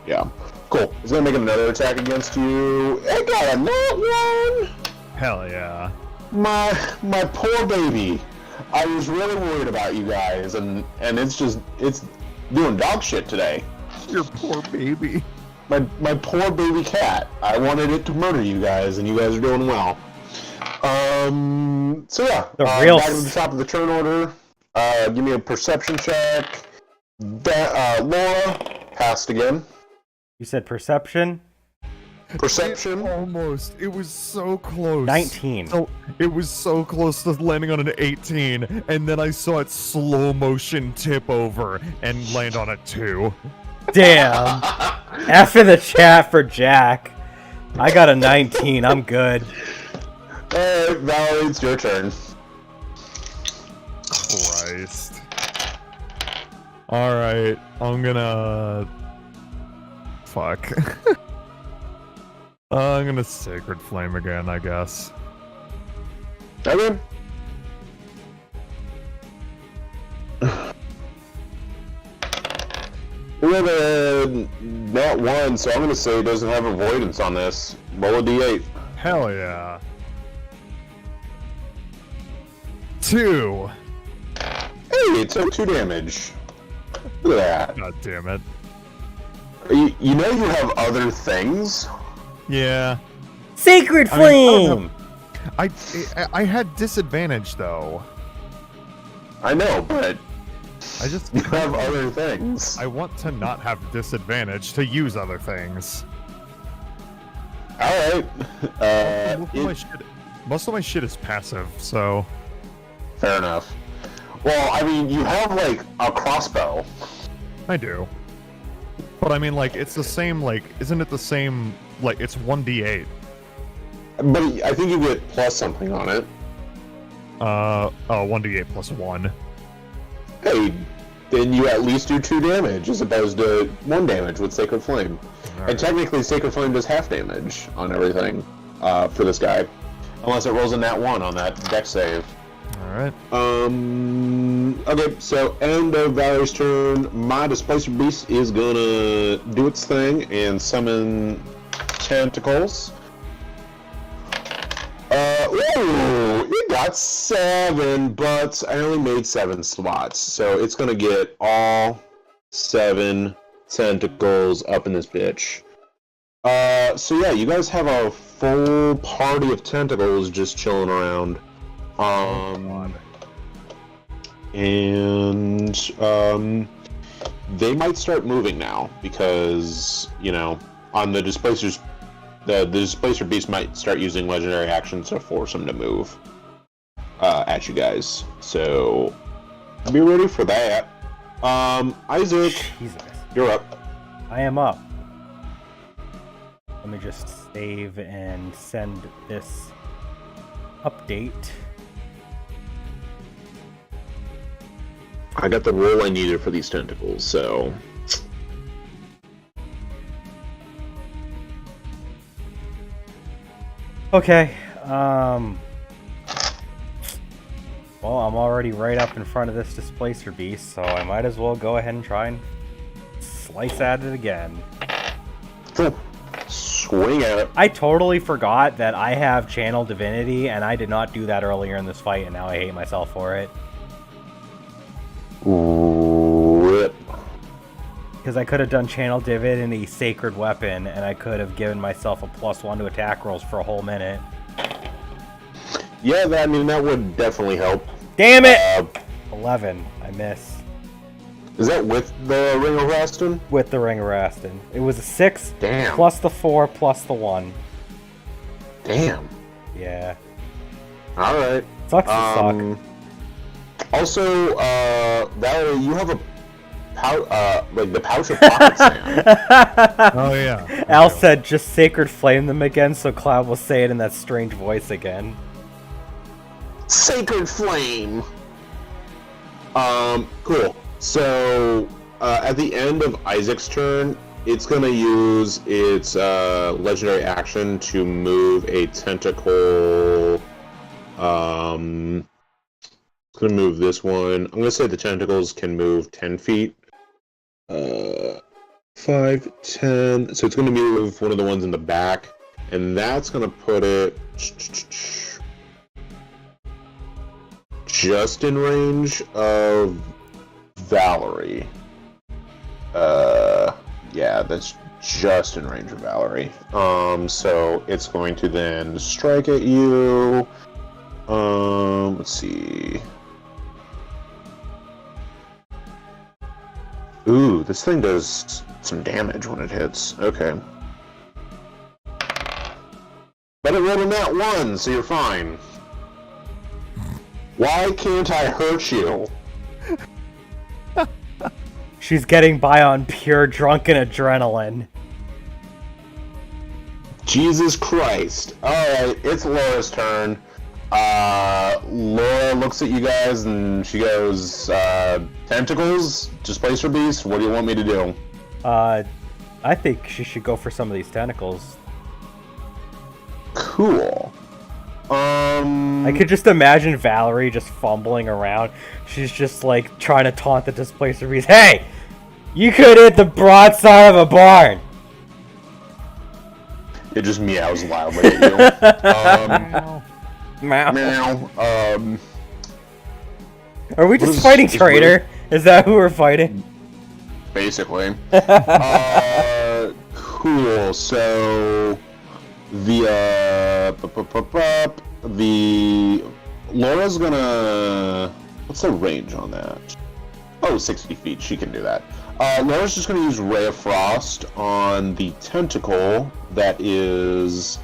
Yeah. Cool. He's gonna make another attack against you. It got a nat 1. Hell yeah. My poor baby. I was really worried about you guys, and it's doing dog shit today. Your poor baby. My poor baby cat. I wanted it to murder you guys, and you guys are doing well. So yeah, back to the top of the turn order. Give me a perception check. Lora passed again. You said perception? Perception. It was so close. 19. So it was so close to landing on an 18, and then I saw it slow motion tip over and land on a 2. Damn. F in the chat for Jack. I got a 19. I'm good. Alright, Valerie, it's your turn. Christ. Alright, I'm gonna... Fuck. I'm gonna Sacred Flame again, I guess. Okay. We have a nat 1, so I'm gonna say it doesn't have avoidance on this. Roll a d8. Hell yeah. 2. Hey, it took 2 damage. Look at that. God damn it. You know you have other things? Yeah. Sacred Flame! I had disadvantage though. I know, but I just you have other things. I want to not have disadvantage to use other things. Alright. Most of my shit is passive, so Fair enough. Well, I mean, you have, like, a crossbow. I do. But I mean, like, it's the same, like, isn't it the same, like, it's 1d8. But I think you get plus something on it. 1d8 plus 1. Hey, then you at least do 2 damage as opposed to 1 damage with Sacred Flame. Right. And technically, Sacred Flame does half damage on everything for this guy. Unless it rolls a nat 1 on that dex save. Alright. Okay, so end of Valerie's turn. My Displacer Beast is gonna do its thing and summon tentacles. Ooh, it got 7, but I only made 7 slots, so it's gonna get all 7 tentacles up in this bitch. So yeah, you guys have a full party of tentacles just chilling around. They might start moving now because, you know, on the Displacers, the Displacer Beast might start using legendary actions to force them to move at you guys. So be ready for that. Isaac, Jesus. you're up. I am up. Let me just save and send this update. I got the roll I needed for these tentacles, so... Okay, well, I'm already right up in front of this Displacer Beast, so I might as well go ahead and try and slice at it again. Swing at it. I totally forgot that I have Channel Divinity, and I did not do that earlier in this fight, and now I hate myself for it. Rip. Because I could have done Channel Divinity Sacred Weapon, and I could have given myself a +1 to attack rolls for a whole minute. Yeah, I mean, that would definitely help. Damn it! 11. I miss. Is that with the Ring of Raston? With the Ring of Raston. It was a 6 Damn. plus the 4 plus the 1. Damn. Yeah. Alright. Sucks to suck. Also, Valerie, you have a like the pouch of pocket sand. Oh yeah. Al said just Sacred Flame them again so Cloud will say it in that strange voice again. Sacred flame. Cool. So at the end of Isaac's turn, it's gonna use its legendary action to move a tentacle. It's gonna move this one. I'm gonna say the tentacles can move 10 feet. 5, 10. So it's gonna move one of the ones in the back, and that's gonna put it just in range of Valerie. Yeah, that's just in range of Valerie. So it's going to then strike at you. Let's see. Ooh, this thing does some damage when it hits. Okay. But it rolled a nat 1, so you're fine. Why can't I hurt you? She's getting by on pure drunken adrenaline. Jesus Christ. Alright, it's Laura's turn. Lora looks at you guys and she goes, tentacles? Displacer Beast? What do you want me to do? I think she should go for some of these tentacles. Cool. I could just imagine Valerie just fumbling around. She's just like trying to taunt the Displacer Beast. Hey! You could hit the broadside of a barn! It just meows loudly at you. Meow. Meow. Are we just fighting Traitor? Is that who we're fighting? Basically. Cool. So the Laura's gonna. What's the range on that? Oh, 60 feet. She can do that. Laura's just gonna use Ray of Frost on the tentacle that is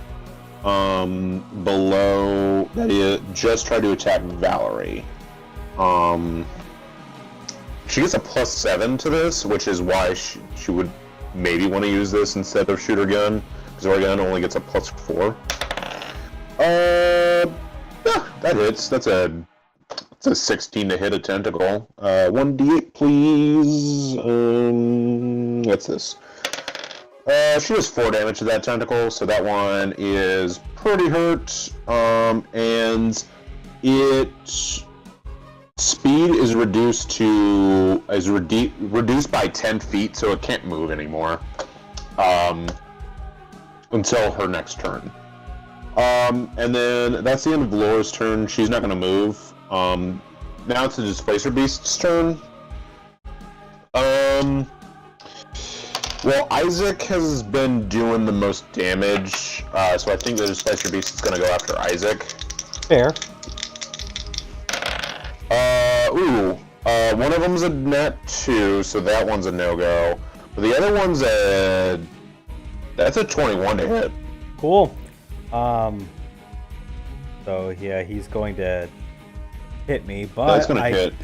below. That is just try to attack Valerie. She gets a +7 to this, which is why she would maybe want to use this instead of shoot her gun, because her gun only gets a +4. Yeah, that hits. That's a 16 to hit a tentacle. 1d8, please. What's this? She does 4 damage to that tentacle, so that one is pretty hurt. And its speed is reduced by 10 feet, so it can't move anymore until her next turn. And then that's the end of Lora's turn. She's not going to move. Now it's the Displacer Beast's turn. Well, Isaac has been doing the most damage, so I think the Displacer Beast is going to go after Isaac. Fair. One of them's a net 2, so that one's a no-go. But the other one's that's a 21 to hit. Cool. So yeah, he's going to hit me, but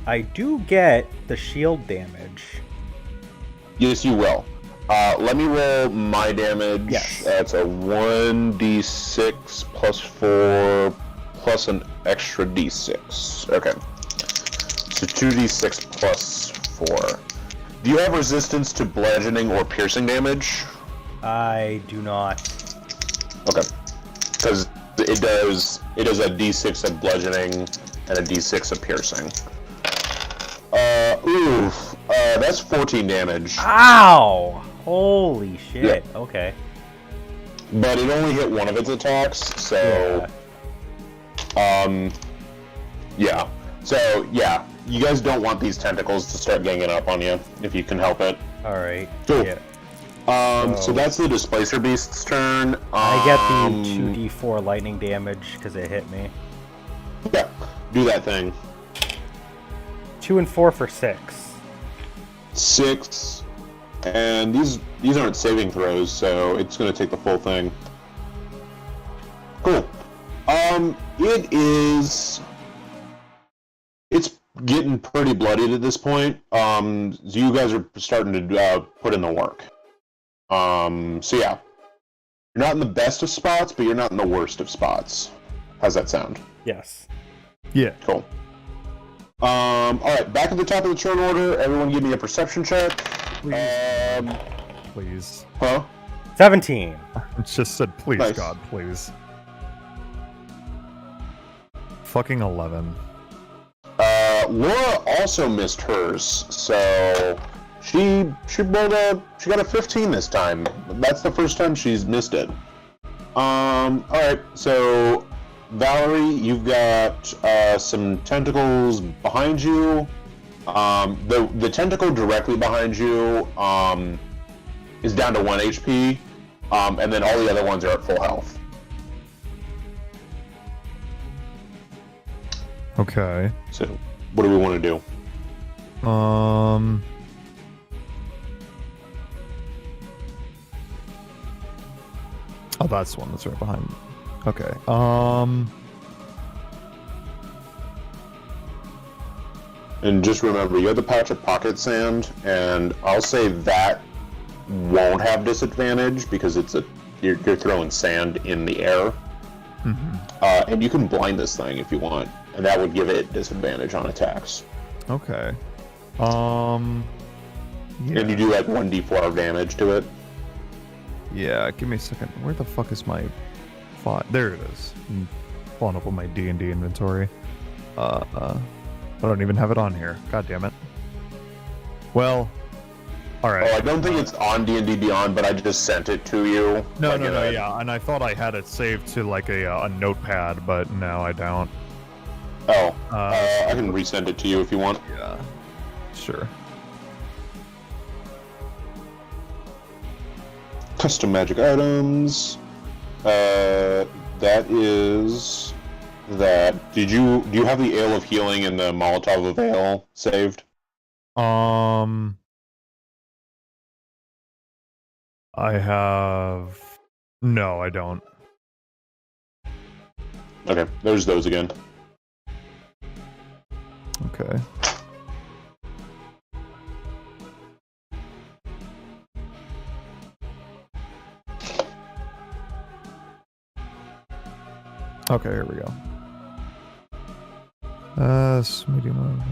I do get the shield damage. Yes, you will. Let me roll my damage. Yes. That's a 1d6 +4 plus an extra d6. Okay. So 2d6 +4. Do you have resistance to bludgeoning or piercing damage? I do not. Okay. Because it does a d6 of bludgeoning and a d6 of piercing. That's 14 damage. Ow! Holy shit. Yeah. Okay. But it only hit one of its attacks, so... Yeah. So, yeah. You guys don't want these tentacles to start ganging up on you, if you can help it. Alright. Cool. Yeah. So that's the Displacer Beast's turn. I get the 2d4 lightning damage because it hit me. Yeah. Do that thing. 2 and 4 for 6. 6. And these aren't saving throws, so it's going to take the full thing. Cool. It's getting pretty bloodied at this point. So you guys are starting to put in the work. So yeah. You're not in the best of spots, but you're not in the worst of spots. How's that sound? Yes. Yeah. Cool. All right, back at the top of the turn order. Everyone, give me a perception check. Please. Please. Huh? 17. It just said, please, Nice. God, please. Fucking 11. Lora also missed hers, so she got a 15 this time. That's the first time she's missed it. All right, so Valerie, you've got some tentacles behind you. The tentacle directly behind you is down to 1 HP, and then all the other ones are at full health. Okay. So, what do we want to do? Oh, that's the one that's right behind me. Okay. And just remember, you have the patch of pocket sand, and I'll say that won't have disadvantage because you're throwing sand in the air. Mm-hmm. And you can blind this thing if you want, and that would give it disadvantage on attacks. Okay. Yeah. And you do like 1d4 of damage to it. Yeah, give me a second. Where the fuck is my file? There it is. I'm pulling up on my D&D inventory. I don't even have it on here. God damn it. Well, all right. Oh, I don't think it's on D&D Beyond, but I just sent it to you. No, yeah. And I thought I had it saved to like a notepad, but no, I don't. Oh, I can resend it to you if you want. Yeah, sure. Custom magic items. That is that. Do you have the Ale of Healing and the Molotov of Ale saved? I have. No, I don't. Okay, there's those again. Okay. Okay, here we go. Medium.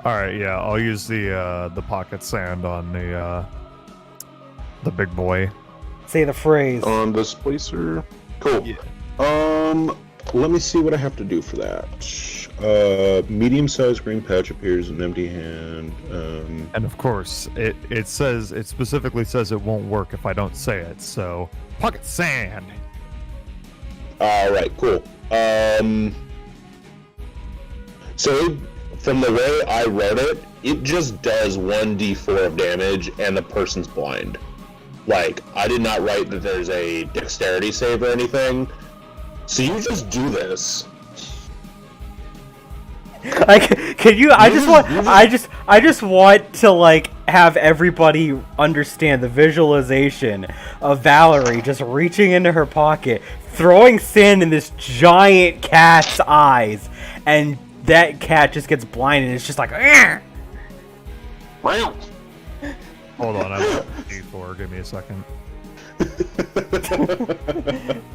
All right, yeah, I'll use the pocket sand on the big boy. Say the phrase. On Displacer. Cool. Yeah. Let me see what I have to do for that. Medium-sized green patch appears in an empty hand. And of course, it specifically says it won't work if I don't say it. So, pocket sand. All right, cool. So from the way I wrote it, it just does 1d4 of damage, and the person's blind. Like, I did not write that there's a dexterity save or anything. So you just do this. Can you? I just want to like have everybody understand the visualization of Valerie just reaching into her pocket, throwing sand in this giant cat's eyes, and that cat just gets blind and it's just like. Argh! Wow. Hold on, I have D4. Give me a second.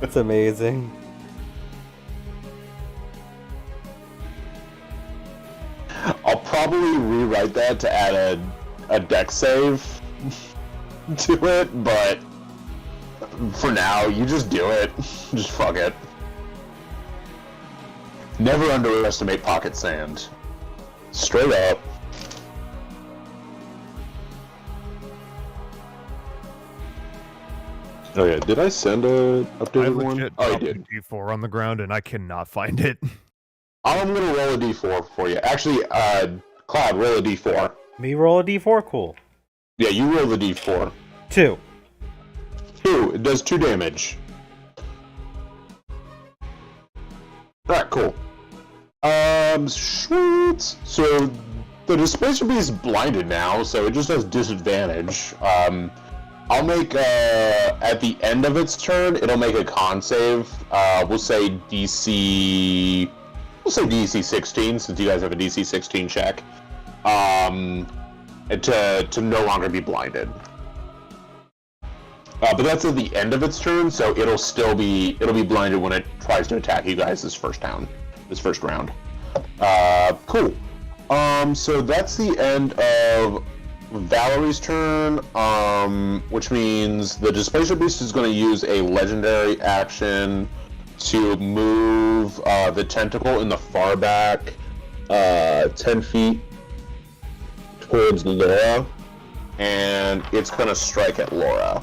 It's amazing. I'll probably rewrite that to add a dex save to it, but for now, you just do it. Just fuck it. Never underestimate pocket sand. Straight up. Oh yeah, did I send a updated one? Oh, I did. D4 on the ground and I cannot find it. I'm gonna roll a d4 for you. Actually, Cloud, roll a d4. Me roll a d4? Cool. Yeah, you roll the d4. 2. 2. It does 2 damage. Alright, cool. Sweet. So, the Displacer Beast is blinded now, so it just has disadvantage. I'll make, at the end of its turn, it'll make a con save. We'll say DC 16, since you guys have a DC 16 check. To no longer be blinded. But that's at the end of its turn, so it'll be blinded when it tries to attack you guys this first round. Cool. So that's the end of Valerie's turn, which means the Displacer Beast is going to use a legendary action to move the tentacle in the far back 10 feet towards Lora, and it's going to strike at Lora.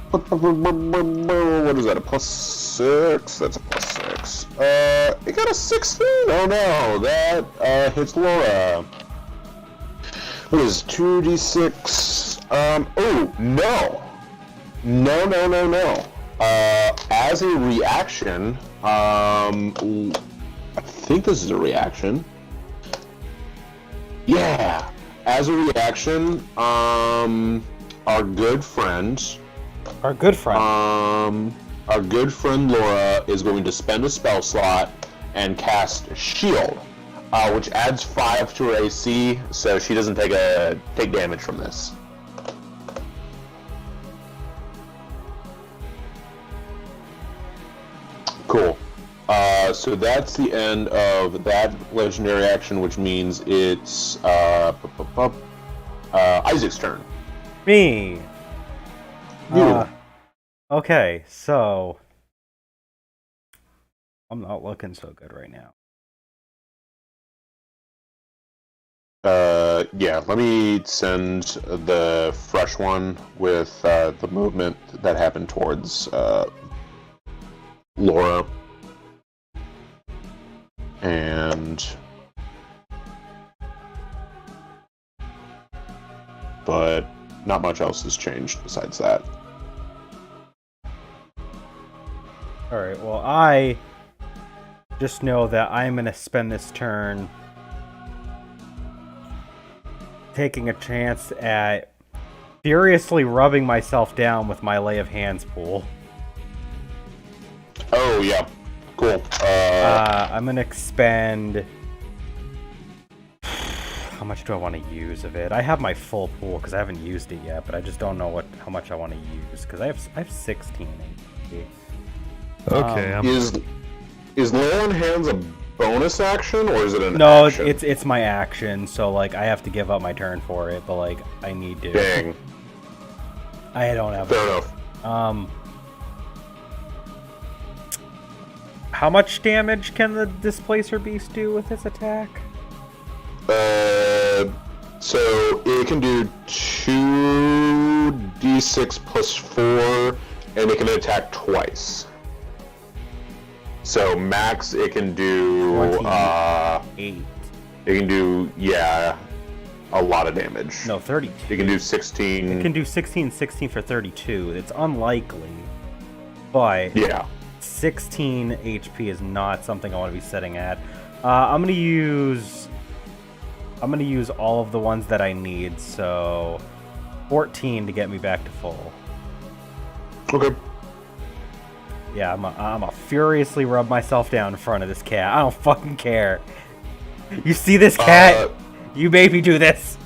What is that, a +6? That's a +6. It got a 16? Oh no, that hits Lora. What is 2d6? Oh, no. No. As a reaction, I think this is a reaction. Yeah. As a reaction, our good friend Lora is going to spend a spell slot and cast Shield, which adds 5 to her AC, so she doesn't take damage from this. Cool. So that's the end of that legendary action, which means it's Isaac's turn. Me. Okay, so I'm not looking so good right now. Yeah, let me send the fresh one with the movement that happened towards Lora. But not much else has changed besides that. Alright, well, I just know that I'm going to spend this turn taking a chance at furiously rubbing myself down with my Lay of Hands pool. Oh, yeah. Cool. I'm going to expend... How much do I want to use of it? I have my full pool because I haven't used it yet, but I just don't know how much I want to use because I have 16 HP. Okay. Is Lay on Hands a bonus action or is it an action? No, it's my action, so like I have to give up my turn for it, but like I need to. Dang. I don't have. Fair enough. How much damage can the Displacer Beast do with its attack? So it can do 2d6 plus 4, and it can attack twice. So max, it can do 8. It can do a lot of damage. No, 32. It can do 16. It can do 16 for 32. It's unlikely, but yeah, 16 HP is not something I want to be setting at. I'm gonna use all of the ones that I need, so 14 to get me back to full. Okay. Yeah, I'm a furiously rub myself down in front of this cat. I don't fucking care. You see this cat? You made me do this.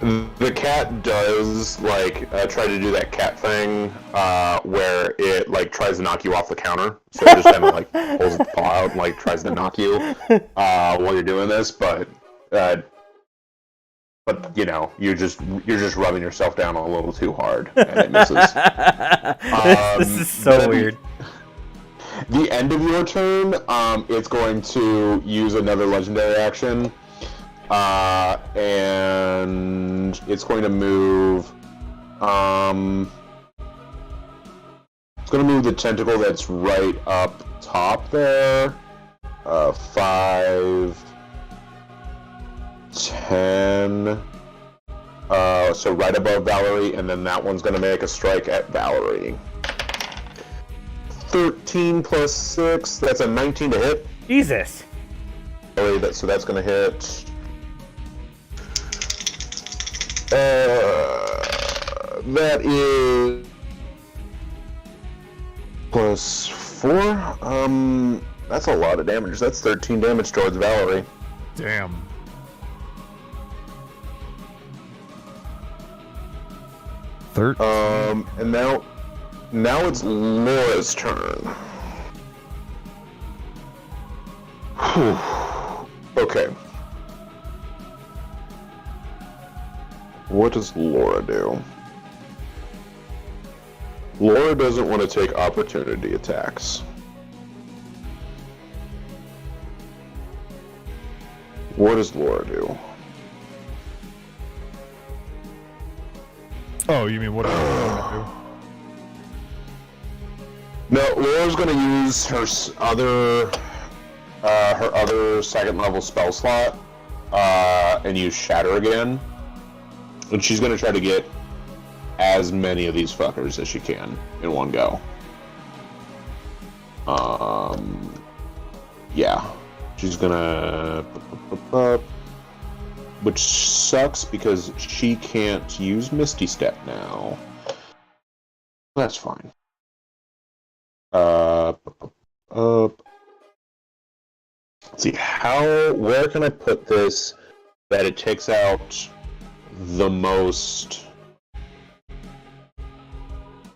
The cat does try to do that cat thing where it tries to knock you off the counter. So it just kind of pulls its paw out and tries to knock you while you're doing this, but you know, you're just rubbing yourself down a little too hard, and it misses. This is so weird. The end of your turn, it's going to use another legendary action, and it's going to move. It's going to move the tentacle that's right up top there. 5. 10, so right above Valerie, and then that one's going to make a strike at Valerie. 13 plus 6, that's a 19 to hit. Jesus. So that's going to hit. That is plus 4. That's a lot of damage. That's 13 damage towards Valerie. Damn. 13. And now it's Laura's turn. Whew. Okay. What does Lora do? Lora doesn't want to take opportunity attacks. What does Lora do? Oh, you mean what do I do? No, Laura's going to use her other second level spell slot and use Shatter again. And she's going to try to get as many of these fuckers as she can in one go. Yeah. She's gonna... Which sucks because she can't use Misty Step now. That's fine. Let's see, where can I put this that it takes out the most...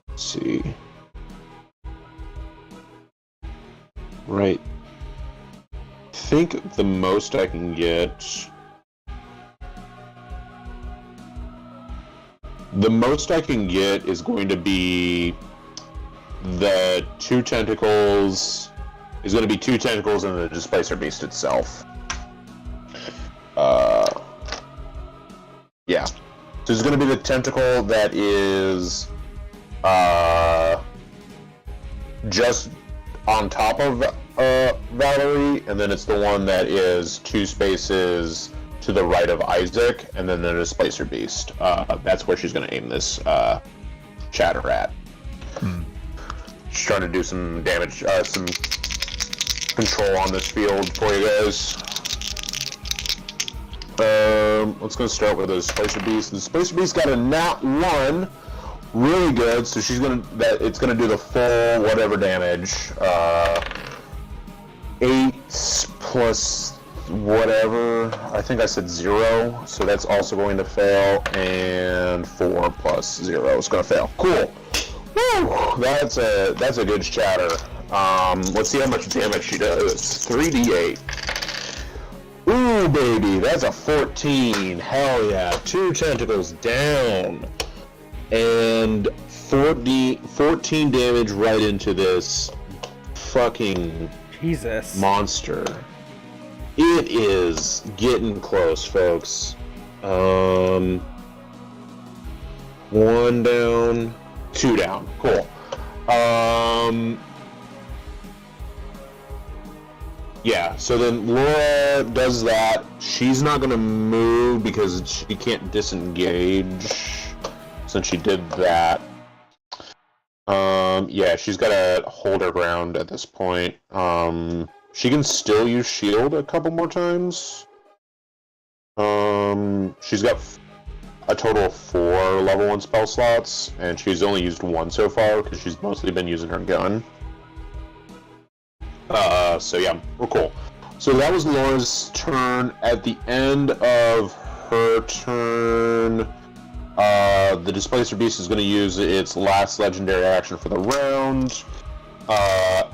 Let's see. Right. I think the most I can get... The most I can get is going to be the two tentacles... Is going to be two tentacles and the Displacer Beast itself. Yeah. So it's going to be the tentacle that is... just on top of Valerie, and then it's the one that is two spaces to the right of Isaac, and then the Displacer Beast. That's where she's going to aim this Shatter at. She's trying to do some damage, some control on this field for you guys. Let's go start with the Displacer Beast. The Displacer Beast got a nat 1. Really good, so it's gonna do the full whatever damage. 8 plus whatever, I think I said 0, so that's also going to fail, and 4 plus 0 is gonna fail. Cool. Woo! That's a good shatter. Let's see how much damage she does. 3d8. Ooh, baby, that's a 14. Hell yeah. 2 tentacles down. And 14 damage right into this fucking Jesus monster. It is getting close, folks. 1 down, 2 down. Cool. Yeah, so then Lora does that. She's not gonna move because she can't disengage since she did that. Yeah, she's gotta hold her ground at this point. She can still use shield a couple more times. She's got a total of 4 level 1 spell slots, and she's only used 1 so far because she's mostly been using her gun. So yeah, we're cool. So that was Laura's turn. At the end of her turn, the Displacer Beast is going to use its last legendary action for the round,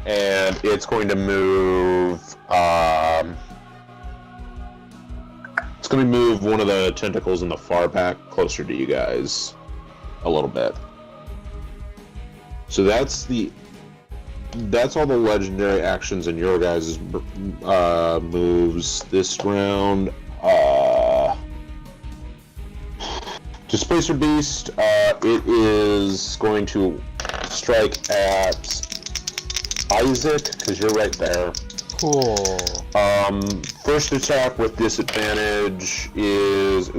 and it's going to move. It's going to move one of the tentacles in the far back closer to you guys, a little bit. So that's all the legendary actions in your guys' moves this round. Displacer Beast, it is going to strike at Isaac, because you're right there. Cool. First attack with disadvantage is...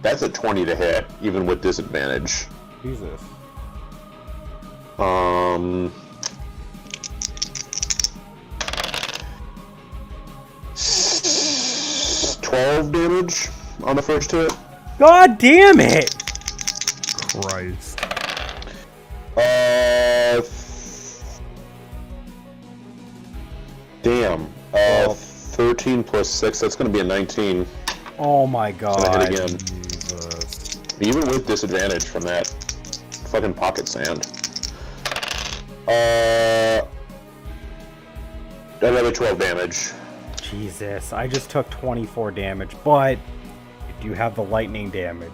that's a 20 to hit, even with disadvantage. Jesus. 12 damage on the first hit. God damn it! Christ. Damn. 13 plus 6, that's going to be a 19. Oh my god. Gonna hit again. Jesus. Even with disadvantage from that fucking pocket sand. Another 12 damage. Jesus, I just took 24 damage, but do you have the lightning damage?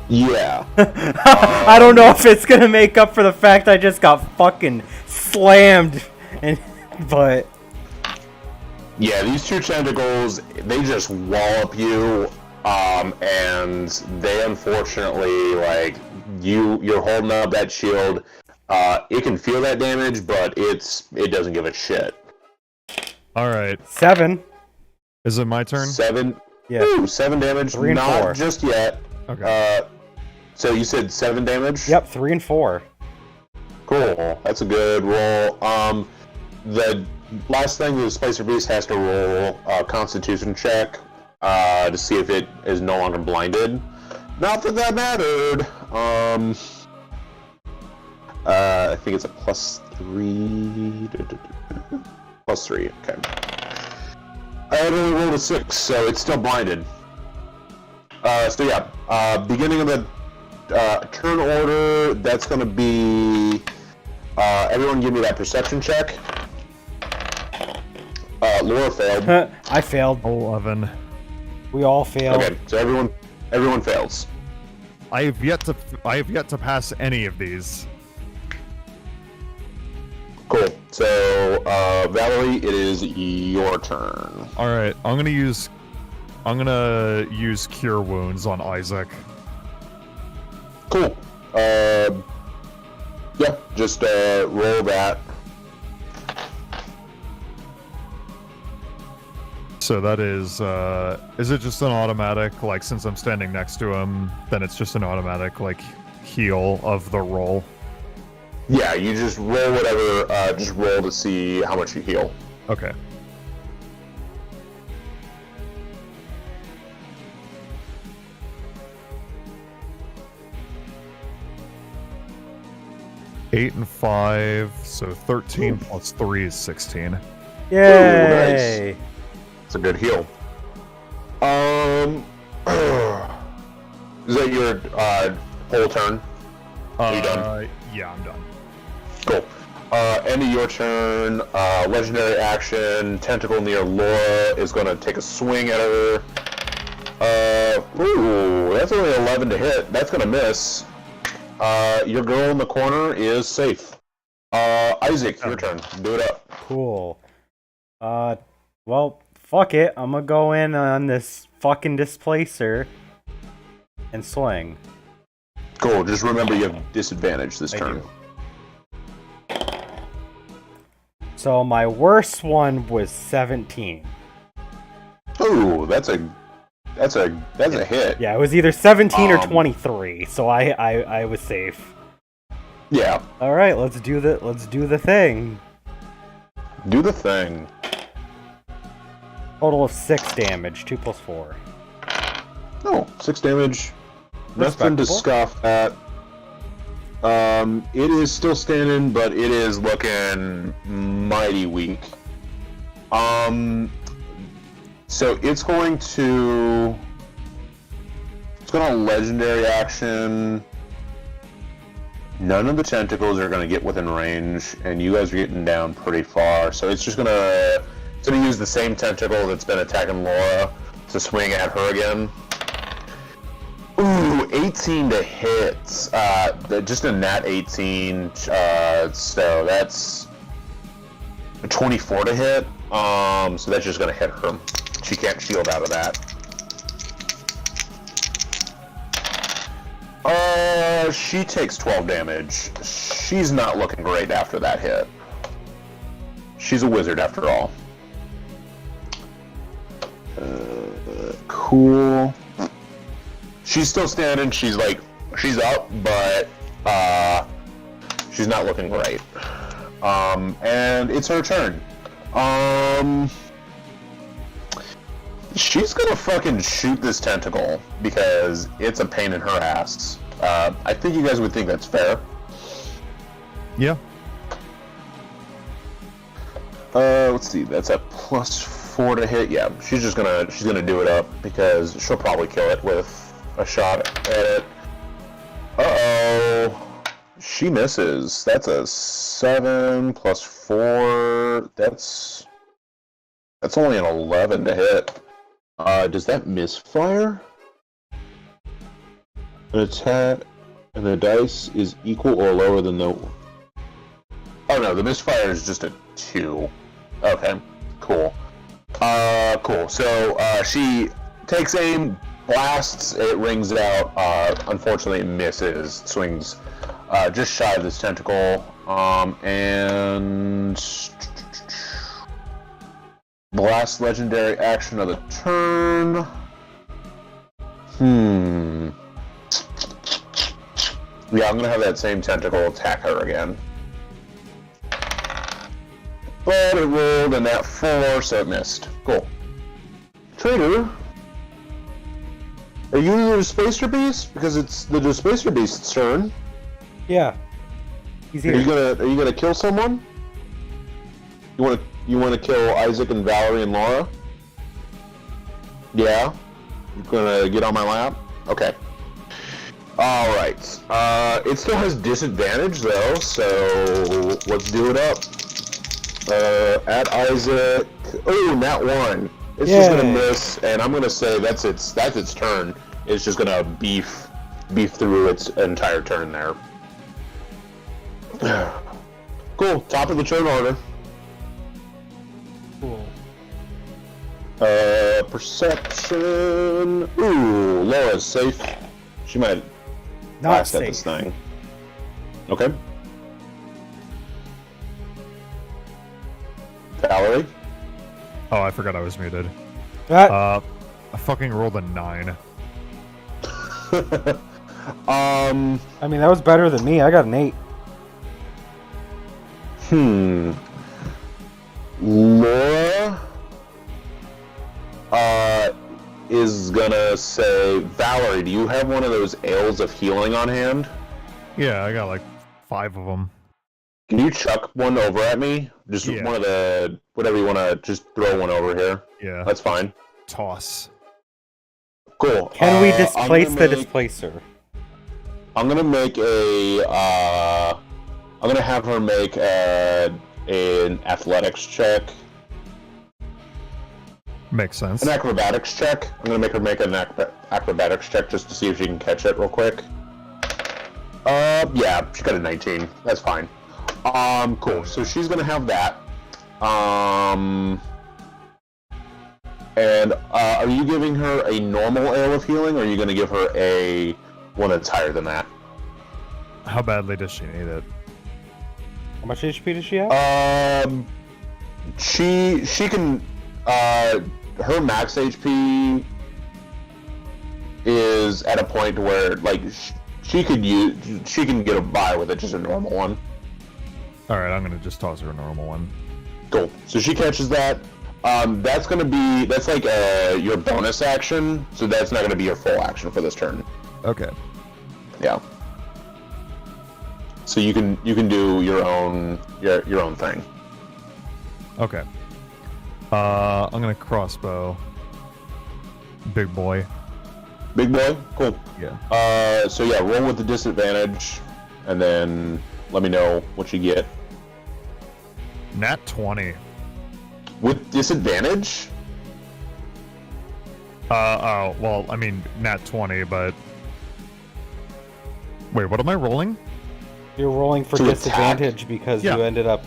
Yeah. I don't know if it's gonna make up for the fact I just got fucking slammed, but... Yeah, these two tentacles, they just wallop you, and they unfortunately, like, you're holding up that shield. It can feel that damage, but it doesn't give a shit. Alright. 7. Is it my turn? 7? Yeah. Ooh, 7 damage. 3 and Not 4. just yet. Okay. So you said 7 damage? Yep, 3 and 4. Cool. That's a good roll. The last thing the Displacer Beast has to roll a Constitution check to see if it is no longer blinded. Not that that mattered. I think it's a +3. +3. Okay. I had only rolled a 6, so it's still blinded. So yeah, beginning of the turn order, that's going to be... everyone give me that perception check. Lora failed. I failed. 11. We all failed. Okay, so everyone fails. I have yet to pass any of these. Cool. So, Valerie, it is your turn. Alright, I'm gonna use Cure Wounds on Isaac. Cool. Yeah, just roll that. So that is it just an automatic, like, since I'm standing next to him, then it's just an automatic, like, heal of the roll? Yeah, you just roll whatever, just roll to see how much you heal. Okay. Eight and 5, so 13 plus 3 is 16. Yay! Ooh, nice. It's a good heal. Is that your whole turn? Are you done? Yeah, I'm done. Cool. End of your turn. Legendary action. Tentacle near Lora is going to take a swing at her. Ooh, that's only 11 to hit. That's going to miss. Your girl in the corner is safe. Isaac, your turn. Do it up. Cool. Well, fuck it. I'm gonna go in on this fucking Displacer and swing. Cool. Just remember you have disadvantage this I turn. do. So my worst one was 17. Ooh, that's a hit. Yeah, it was either 17 or 23, so I was safe. Yeah. All right, let's do the thing. Do the thing. Total of 6 damage, 2 plus 4. Oh, 6 damage. Nothing to scoff at. It is still standing, but it is looking mighty weak. So it's going to legendary action. None of the tentacles are going to get within range, and you guys are getting down pretty far. So it's just going to use the same tentacle that's been attacking Lora to swing at her again. Ooh, 18 to hit. Just a nat 18. So that's a 24 to hit. So that's just going to hit her. She can't shield out of that. She takes 12 damage. She's not looking great after that hit. She's a wizard after all. Cool. She's still standing. She's up, but she's not looking great. And it's her turn. She's gonna fucking shoot this tentacle because it's a pain in her ass. I think you guys would think that's fair. Yeah. Let's see. That's a +4 to hit. Yeah, she's gonna do it up because she'll probably kill it with a shot at it. Uh-oh. She misses. That's a 7 plus 4. That's only an 11 to hit. Does that misfire? An attack, and the dice is equal or lower than the... Oh no, the misfire is just a 2. Okay, cool. Cool. So, she takes aim, blasts, it rings out, unfortunately it misses, swings just shy of this tentacle, and... Last legendary action of the turn. Yeah, I'm gonna have that same tentacle attack her again. But it rolled in that 4, so it missed. Cool. Trader, are you the Displacer Beast? Because it's the Displacer Beast's turn. Yeah. He's here. Are you gonna kill someone? You wanna kill Isaac and Valerie and Lora? Yeah? You're gonna get on my lap? Okay. Alright. It still has disadvantage though, so let's do it up. At Isaac. Oh, nat 1. It's just gonna miss, and I'm gonna say that's its turn. It's just gonna beef through its entire turn there. Cool. Top of the turn order. Cool. Perception. Ooh, Laura's safe. She might Not pass safe. at this thing. Okay. Valerie. Oh, I forgot I was muted. Ah, I fucking rolled a 9. I mean, that was better than me. I got an 8. Lora is gonna say, Valerie, do you have one of those ales of healing on hand? Yeah, I got like 5 of them. Can you chuck one over at me? Just one of the, whatever you want to, just throw one over here. Yeah. That's fine. Toss. Cool. Can we displace the displacer? I'm gonna make a, I'm gonna have her make an athletics check. Makes sense. An acrobatics check. I'm gonna make her make an acrobatics check just to see if she can catch it real quick. Yeah, she got a 19. That's fine. Cool. So she's gonna have that. And are you giving her a normal ale of healing, or are you gonna give her a one that's higher than that? How badly does she need it? How much HP does she have? She can. Her max HP is at a point where like she can get a by with it, just a normal one. All right, I'm gonna just toss her a normal one. Cool. So she catches that. That's like your bonus action, so that's not gonna be your full action for this turn. Okay. Yeah. So you can do your own thing. Okay. I'm gonna crossbow. Big boy. Big boy? Cool. Yeah. So yeah, roll with the disadvantage, and then let me know what you get. Nat 20. With disadvantage? Oh, well, I mean, nat 20, but... Wait, what am I rolling? You're rolling for To disadvantage because you ended up...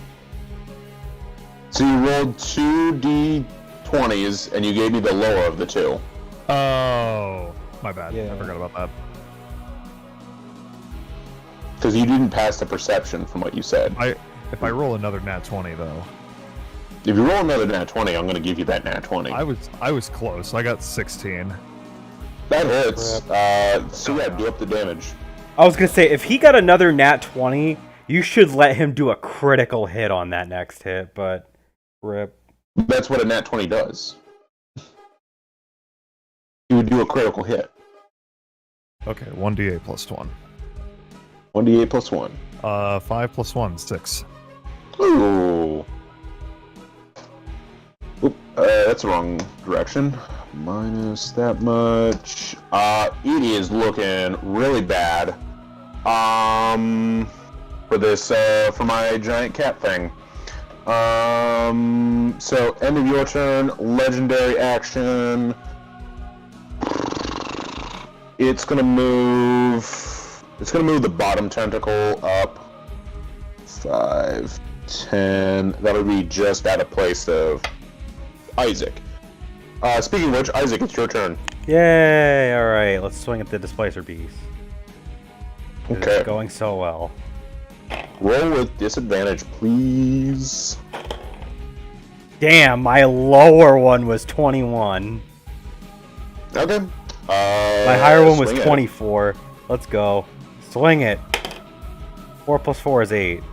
So you rolled 2 d20s, and you gave me the lower of the 2. Oh, my bad. Yeah. I forgot about that. Because you didn't pass the perception from what you said. If I roll another nat 20, though... If you roll another nat 20, I'm going to give you that nat 20. I was close. I got 16. That hits. So yeah, do up the damage. I was going to say, if he got another nat 20, you should let him do a critical hit on that next hit, but... Rip. That's what a nat 20 does. You would do a critical hit. Okay, 1d8 plus 1. 1d8 plus 1. 5 plus 1, 6. Ooh. Oop, that's the wrong direction. minus that much. Edie is looking really bad. For this, for my giant cat thing. So end of your turn, legendary action. It's gonna move the bottom tentacle up 5, 10. That'll be just at a place of Isaac. Speaking of which, Isaac, it's your turn. Yay! Alright, let's swing at the Displacer Beast. Okay. It's going so well. Roll with disadvantage, please. Damn, my lower one was 21. Okay. My higher one was swing it. 24. Let's go. Swing it. 4 plus 4 is 8.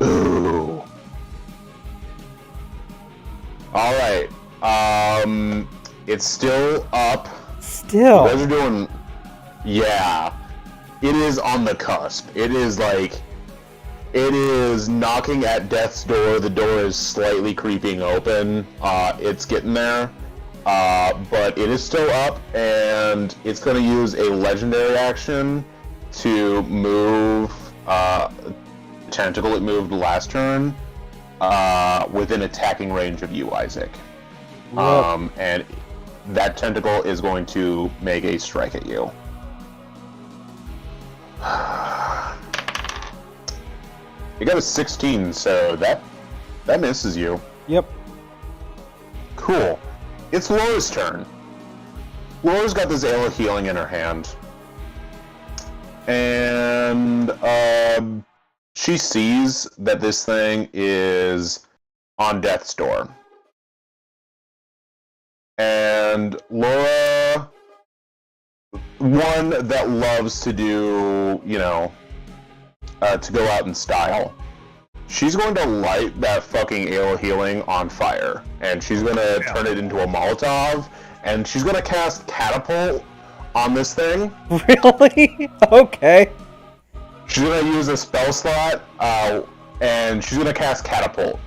Ooh. Alright. It's still up. Still. You guys are doing... Yeah. It is on the cusp. It is like... It is knocking at death's door. The door is slightly creeping open. It's getting there. But it is still up, and it's going to use a legendary action to move tentacle it moved last turn within attacking range of you, Isaac. And that tentacle is going to make a strike at you. You got a 16, so that misses you. Yep. Cool. It's Lora's turn. Lora's got this ale of healing in her hand. And she sees that this thing is on death's door. And Lora, one that loves to do, to go out in style, she's going to light that fucking ale of healing on fire. And she's going to turn it into a Molotov. And she's going to cast Catapult on this thing. Really? Okay. She's going to use a spell slot, and she's going to cast Catapult.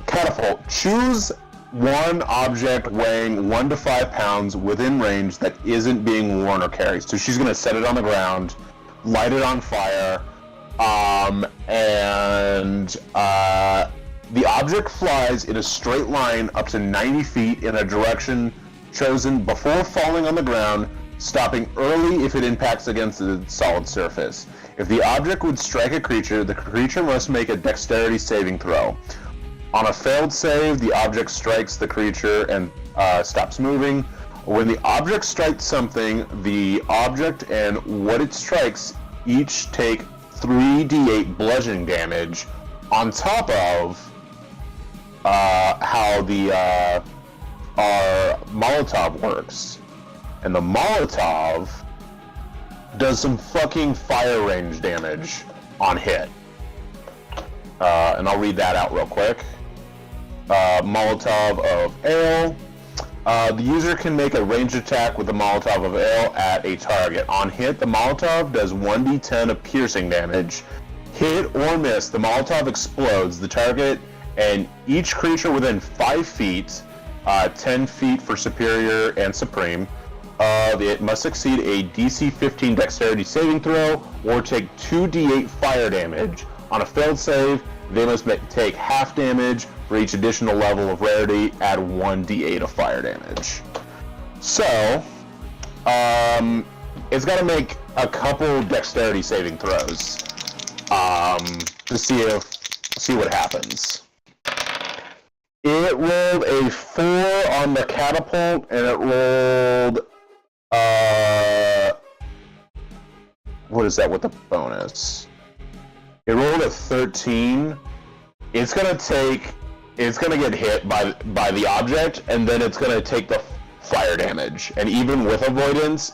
Catapult. Choose one object weighing 1 to 5 pounds within range that isn't being worn or carried. So she's going to set it on the ground, light it on fire, and the object flies in a straight line up to 90 feet in a direction chosen before falling on the ground, stopping early if it impacts against a solid surface. If the object would strike a creature, the creature must make a dexterity saving throw. On a failed save, the object strikes the creature and stops moving. When the object strikes something, the object and what it strikes each take 3d8 bludgeoning damage on top of how our Molotov works. And the Molotov does some fucking fire range damage on hit. And I'll read that out real quick. Molotov of ale. The user can make a ranged attack with the Molotov of ale at a target. On hit, the Molotov does 1d10 of piercing damage. Hit or miss, the Molotov explodes. The target and each creature within 5 feet, 10 feet for superior and supreme, it must succeed a DC 15 dexterity saving throw or take 2d8 fire damage. On a failed save, they must take half damage for each additional level of rarity, add 1d8 of fire damage. So, it's got to make a couple dexterity saving throws to see what happens. It rolled a 4 on the catapult, and it rolled what is that with the bonus? It rolled a 13. It's gonna get hit by the object, and then it's gonna take the fire damage. And even with avoidance,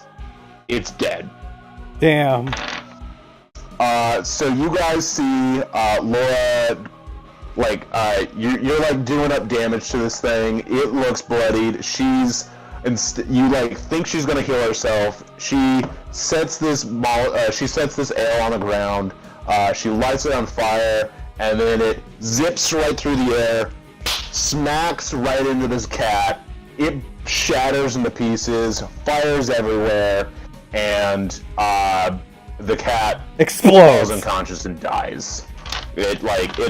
it's dead. Damn. So you guys see Lora, like you're like doing up damage to this thing. It looks bloodied. You like think she's gonna heal herself. She sets this ale on the ground. She lights it on fire, and then it zips right through the air, smacks right into this cat, it shatters into pieces, fires everywhere, and the cat Explodes. falls unconscious and dies. It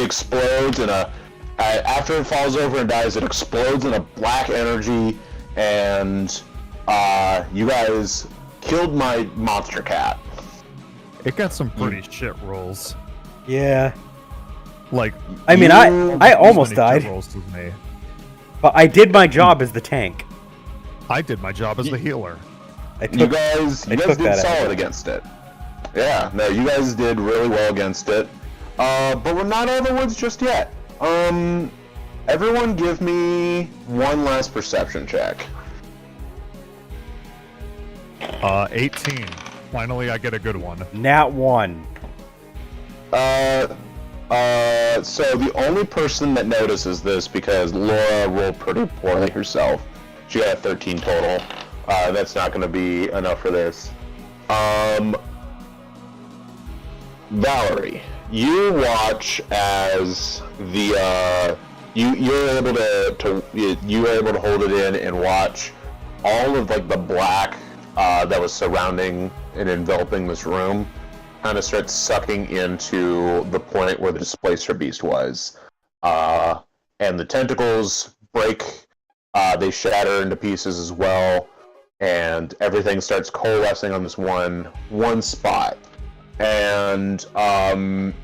explodes in a after it falls over and dies, it explodes in a black energy, and you guys killed my monster cat. It got some pretty shit rolls. Yeah. Like, I mean, I almost shit died, rolls with me. but I did my job as the tank. I did my job as the healer. You guys did solid against it. Yeah, no, you guys did really well against it. But we're not out of the woods just yet. Everyone give me one last perception check. 18. Finally, I get a good one. Nat 1. So the only person that notices this, because Lora rolled pretty poorly herself, she got a 13 total. That's not going to be enough for this. Valerie, you watch as the you're able to hold it in and watch all of like the black that was surrounding and enveloping this room kind of starts sucking into the point where the Displacer Beast was, and the tentacles break. They shatter into pieces as well, and everything starts coalescing on this one spot. And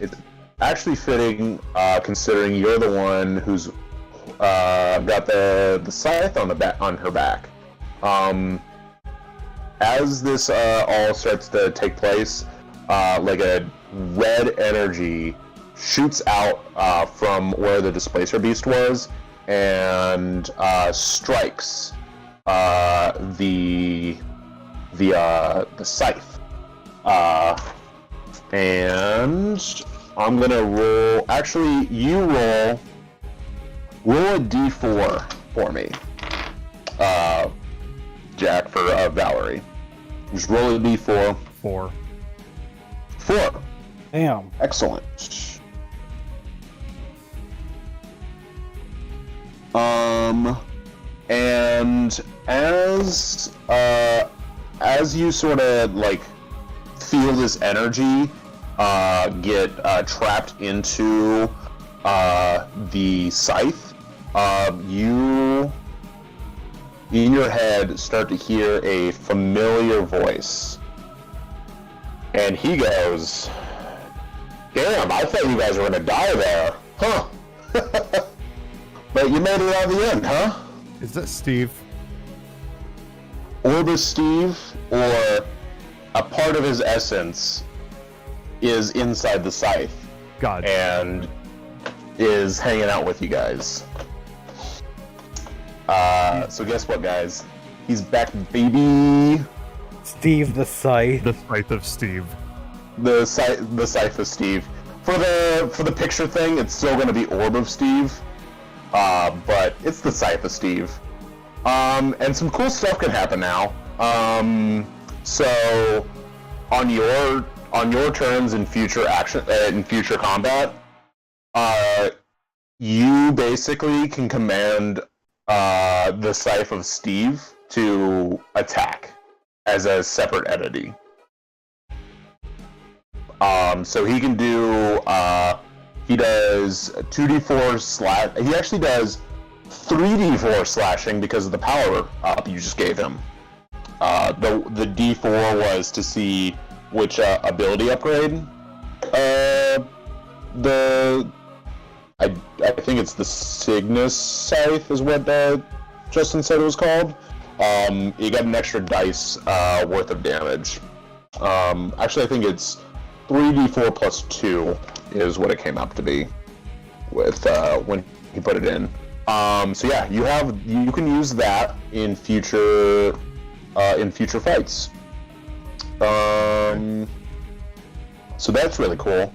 it's actually fitting, considering you're the one who's got the scythe on her back. As this all starts to take place, like a red energy shoots out from where the Displacer Beast was and strikes the scythe. And I'm gonna roll. Actually, you roll a d4 for me, Jack, for Valerie. Just roll a d4. 4. 4. Damn. Excellent. And as you sort of like feel this energy get trapped into the scythe, you in your head start to hear a familiar voice, and he goes, "Damn, I thought you guys were gonna die there, huh? But you made it out of the end, huh?" Is that Steve? Or was Steve, or a part of his essence is inside the scythe God. and is hanging out with you guys. So guess what, guys? He's back, baby. Steve the Scythe. The scythe of Steve. The scythe of Steve. For the picture thing, it's still going to be Orb of Steve, but it's the scythe of Steve. And some cool stuff can happen now. So on your turns in future action, in future combat, you basically can command the scythe of Steve to attack as a separate entity. So he can do he does 2d4 slash. He actually does 3d4 slashing because of the power up you just gave him. The d4 was to see which ability upgrade. I think it's the Cygnus Scythe is what Justin said it was called. You got an extra dice worth of damage. Actually, I think it's 3d4 plus 2 is what it came up to be with when he put it in. So yeah, you can use that in future fights. So that's really cool.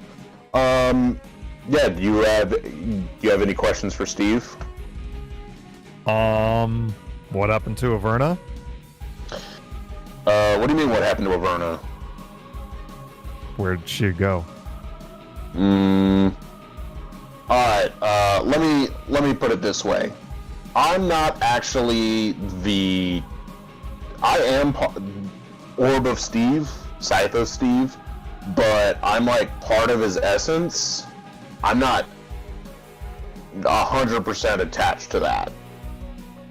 Yeah, do you have any questions for Steve? What happened to Averna? What do you mean? What happened to Averna? Where'd she go? All right. Let me put it this way. I'm not actually the. I am Orb of Steve, Scythe of Steve, but I'm like part of his essence. I'm not 100% attached to that.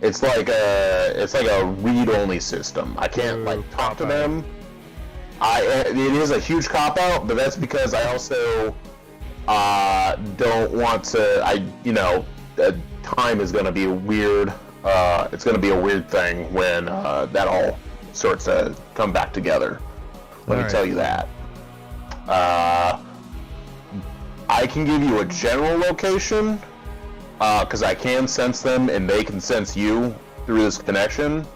It's like a read-only system. I can't like talk to them. It is a huge cop-out, but that's because I also don't want to. Time is going to be a weird. It's going to be a weird thing when that all starts to come back together. Let me tell you that. I can give you a general location because I can sense them and they can sense you through this connection.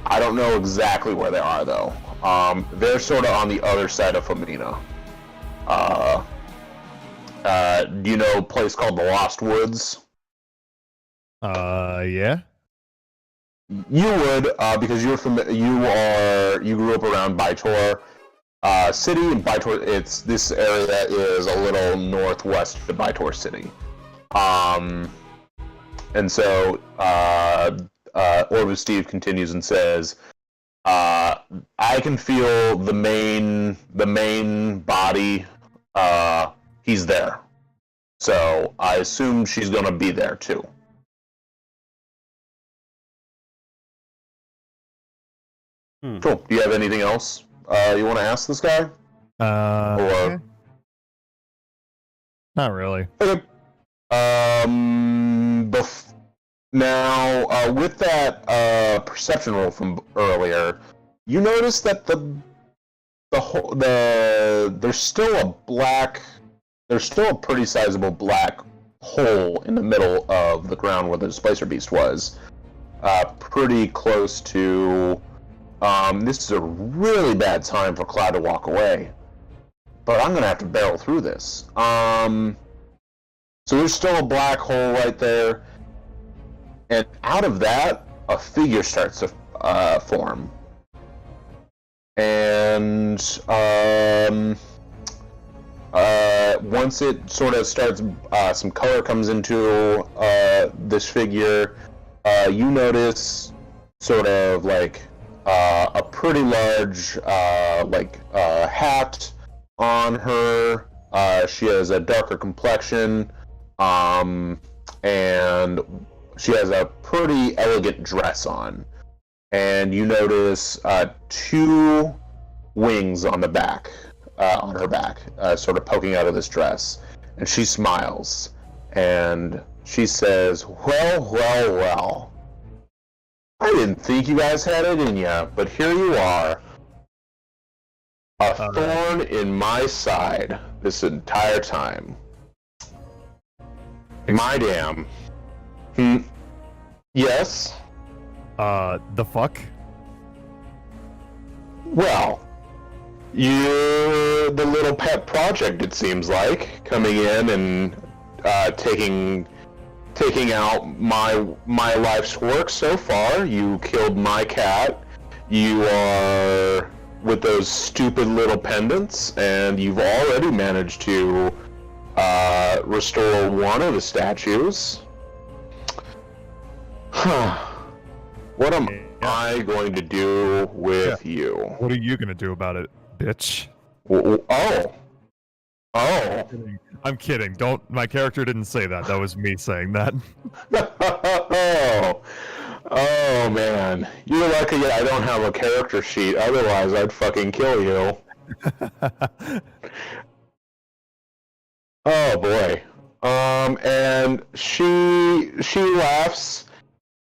I don't know exactly where they are though. They're sort of on the other side of Femina. Do you know a place called the Lost Woods? Yeah. You would, because you grew up around Baitor City, and Baitor. This area is a little northwest of Baitor City. And so Orbu Steve continues and says, I can feel the main body. He's there. So I assume she's gonna be there too. Cool. Do you have anything else you want to ask this guy? Or not really. Okay. Now, with that perception roll from earlier, you notice that there's still a pretty sizable black hole in the middle of the ground where the Displacer Beast was, pretty close to. This is a really bad time for Cloud to walk away, but I'm gonna have to barrel through this. So there's still a black hole right there, and out of that, a figure starts to form. And once it sort of starts, some color comes into this figure. You notice sort of like a pretty large hat on her. She has a darker complexion, and she has a pretty elegant dress on. And you notice 2 wings on the back, on her back, sort of poking out of this dress. And she smiles, and she says, well. I didn't think you guys had it in ya, but here you are. A thorn in my side this entire time. My damn. Yes? The fuck? Well, you're the little pet project, it seems like, coming in and taking out my life's work so far. You killed my cat. You are with those stupid little pendants, and you've already managed to restore one of the statues. What am I going to do with you? What are you gonna do about it, bitch? Oh. I'm kidding. Don't. My character didn't say that. That was me saying that. Oh man, you're lucky I don't have a character sheet. Otherwise, I'd fucking kill you. Oh boy. And she laughs,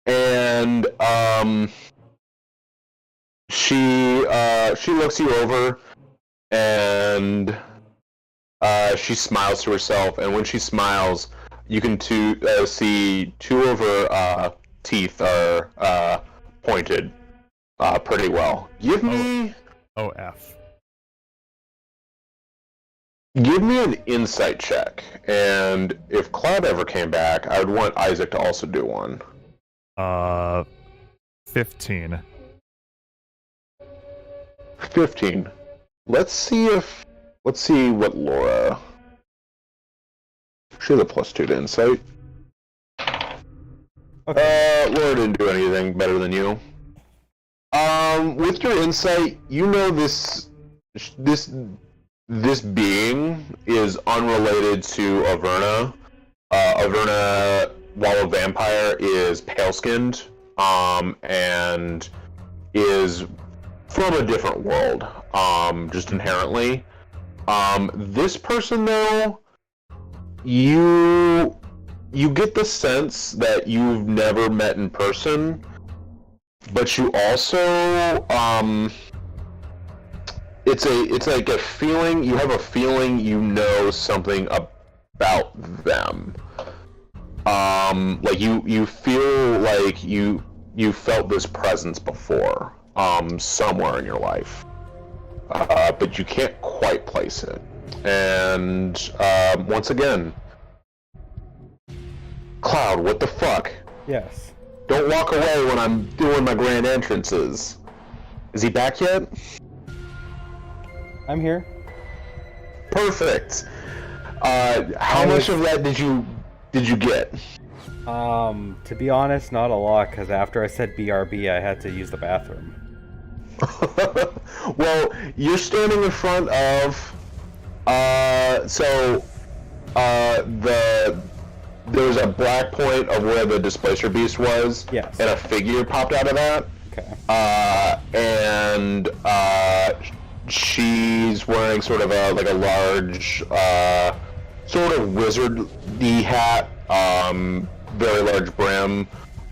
and she looks you over, and she smiles to herself, and when she smiles, you can see 2 of her teeth are pointed pretty well. Give me an insight check, and if Cloud ever came back, I would want Isaac to also do one. 15. 15. Let's see what Lora. She has a +2 to insight. Okay. Laura didn't do anything better than you. With your insight, you know this being is unrelated to Averna. Averna, while a vampire, is pale-skinned, and is from a different world, just inherently. This person, though, you get the sense that you've never met in person, but you also, it's like a feeling, you have a feeling you know something about them. Like you feel like you felt this presence before, somewhere in your life, but you can't quite place it. And once again, Cloud, what the fuck? Yes. Don't walk away when I'm doing my grand entrances. Is he back yet? I'm here. Perfect. How much of that did you get? To be honest, not a lot, because after I said BRB, I had to use the bathroom. Well, you're standing in front of, there's a black point of where the Displacer Beast was, Yes. and a figure popped out of that. Okay. And she's wearing sort of a large, sort of wizard-y hat, very large brim,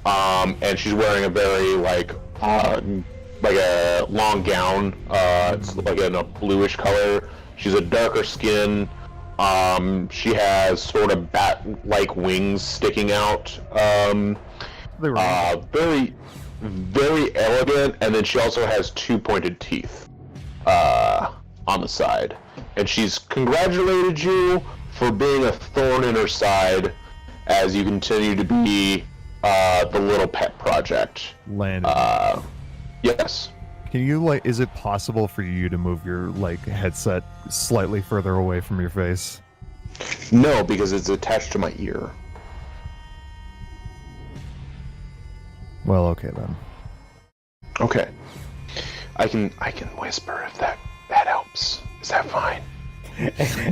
and she's wearing a very like a long gown. It's like in a bluish color. She's a darker skin. She has sort of bat-like wings sticking out. Very, very elegant, and then she also has two pointed teeth on the side. And she's congratulated you for being a thorn in her side as you continue to be the little pet project. Landon. Yes. Can you, is it possible for you to move your, headset slightly further away from your face? No, because it's attached to my ear. Well, okay then. Okay. I can whisper if that helps. Is that fine?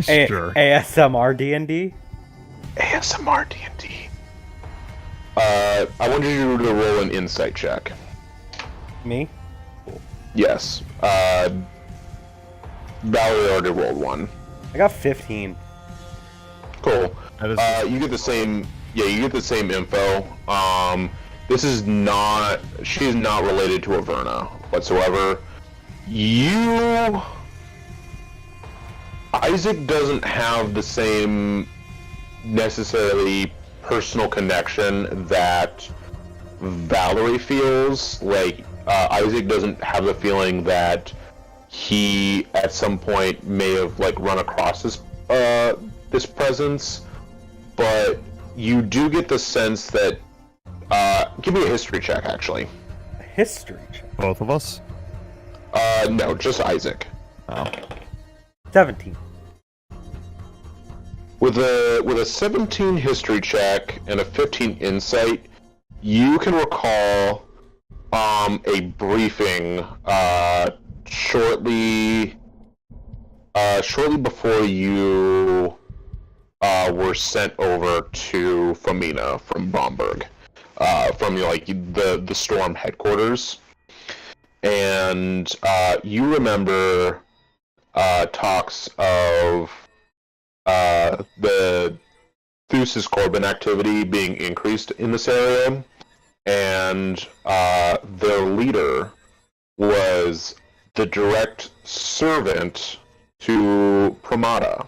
Sure. ASMR D&D? ASMR D&D. I want you to roll an insight check. Me? Yes. Valerie already rolled one. I got 15. Cool. That is You get the same. Yeah, you get the same info. This is not. She's not related to Averna whatsoever. Isaac doesn't have the same necessarily personal connection that Valerie feels. Like Isaac doesn't have the feeling that he at some point may have run across this presence, but you do get the sense that give me a history check, actually. A history check? both of us? No, just Isaac. Oh. 17. With a 17 history check and a 15 insight, you can recall a briefing shortly before you were sent over to Famina from Bromberg, from the Storm headquarters, and you remember talks of the Thusis Corbin activity being increased in this area, and their leader was the direct servant to Pramada.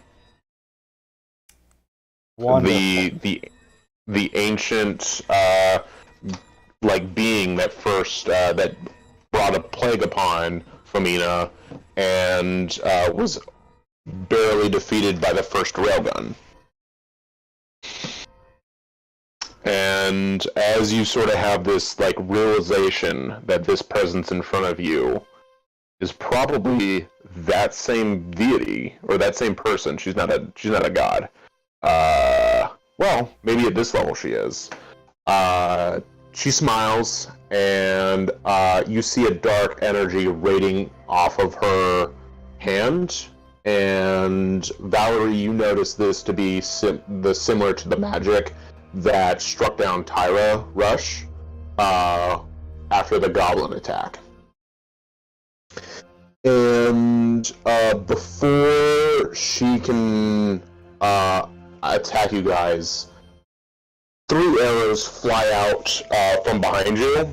Wonderful. The ancient being that first that brought a plague upon Famina and was barely defeated by the first railgun. And as you sort of have this realization that this presence in front of you is probably that same deity or that same person. She's not a god. Well, maybe at this level she is. She smiles, and you see a dark energy radiating off of her hand. And Valerie, you notice this to be similar to the magic that struck down Tyra Rush after the goblin attack. And before she can attack you guys, 3 arrows fly out from behind you,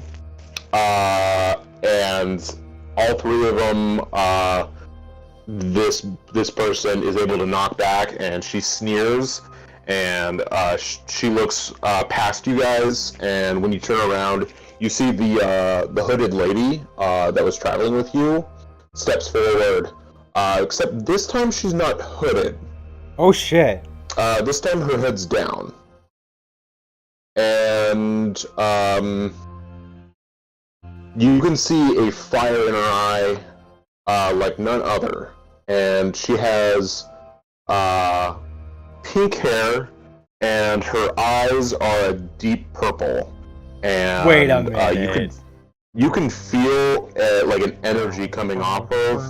and all 3 of them this person is able to knock back, and she sneers, and she looks past you guys, and when you turn around, you see the hooded lady that was traveling with you steps forward, except this time she's not hooded. Oh shit. This time her head's down. And you can see a fire in her eye like none other. And she has pink hair, and her eyes are a deep purple. And wait a minute. you can feel like an energy coming off of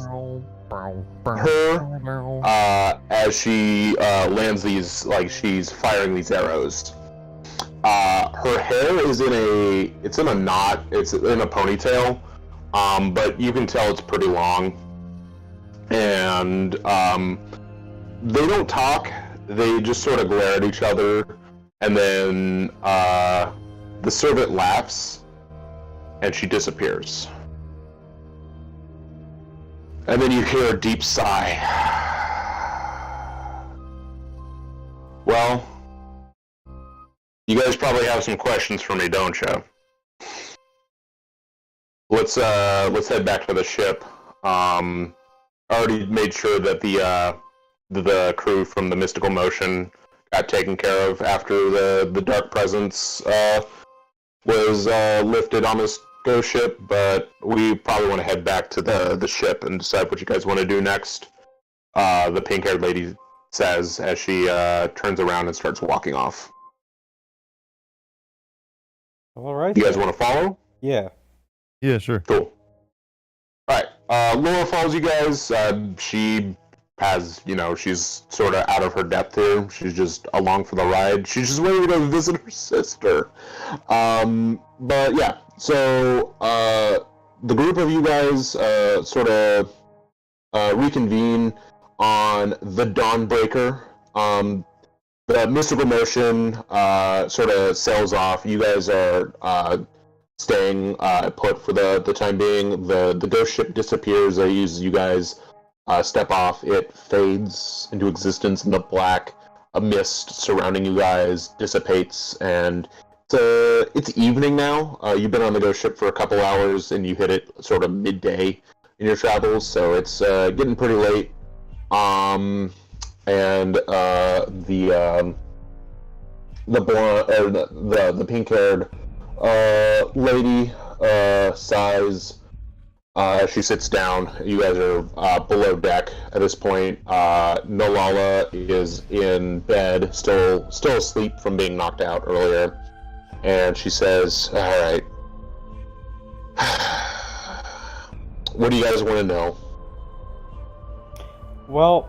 her as she lands these, like she's firing these arrows. Her hair is in a knot. It's in a ponytail, but you can tell it's pretty long. And they don't talk. They just sort of glare at each other, and then the servant laughs, and she disappears. And then you hear a deep sigh. Well, you guys probably have some questions for me, don't you? Let's head back to the ship. I already made sure that the crew from the Mystical Motion got taken care of after the Dark Presence was lifted on this ghost ship, but we probably want to head back to the ship and decide what you guys want to do next. The pink-haired lady says as she turns around and starts walking off. All right. You guys want to follow? Yeah. Yeah, sure. Cool. Alright, Lora follows you guys. She has, she's sort of out of her depth here. She's just along for the ride. She's just ready to go visit her sister. But yeah, so the group of you guys sort of reconvene on the Dawnbreaker. The Mystical Motion sort of sails off. You guys are staying put for the time being. The ghost ship disappears as you guys step off. It fades into existence in the black. A mist surrounding you guys dissipates, and it's evening now. You've been on the ghost ship for a couple hours, and you hit it sort of midday in your travels, so it's getting pretty late. And the pink-haired lady sighs as she sits down. You guys are below deck at this point. Nolala is in bed, still asleep from being knocked out earlier, and she says, "All right, what do you guys want to know?" Well,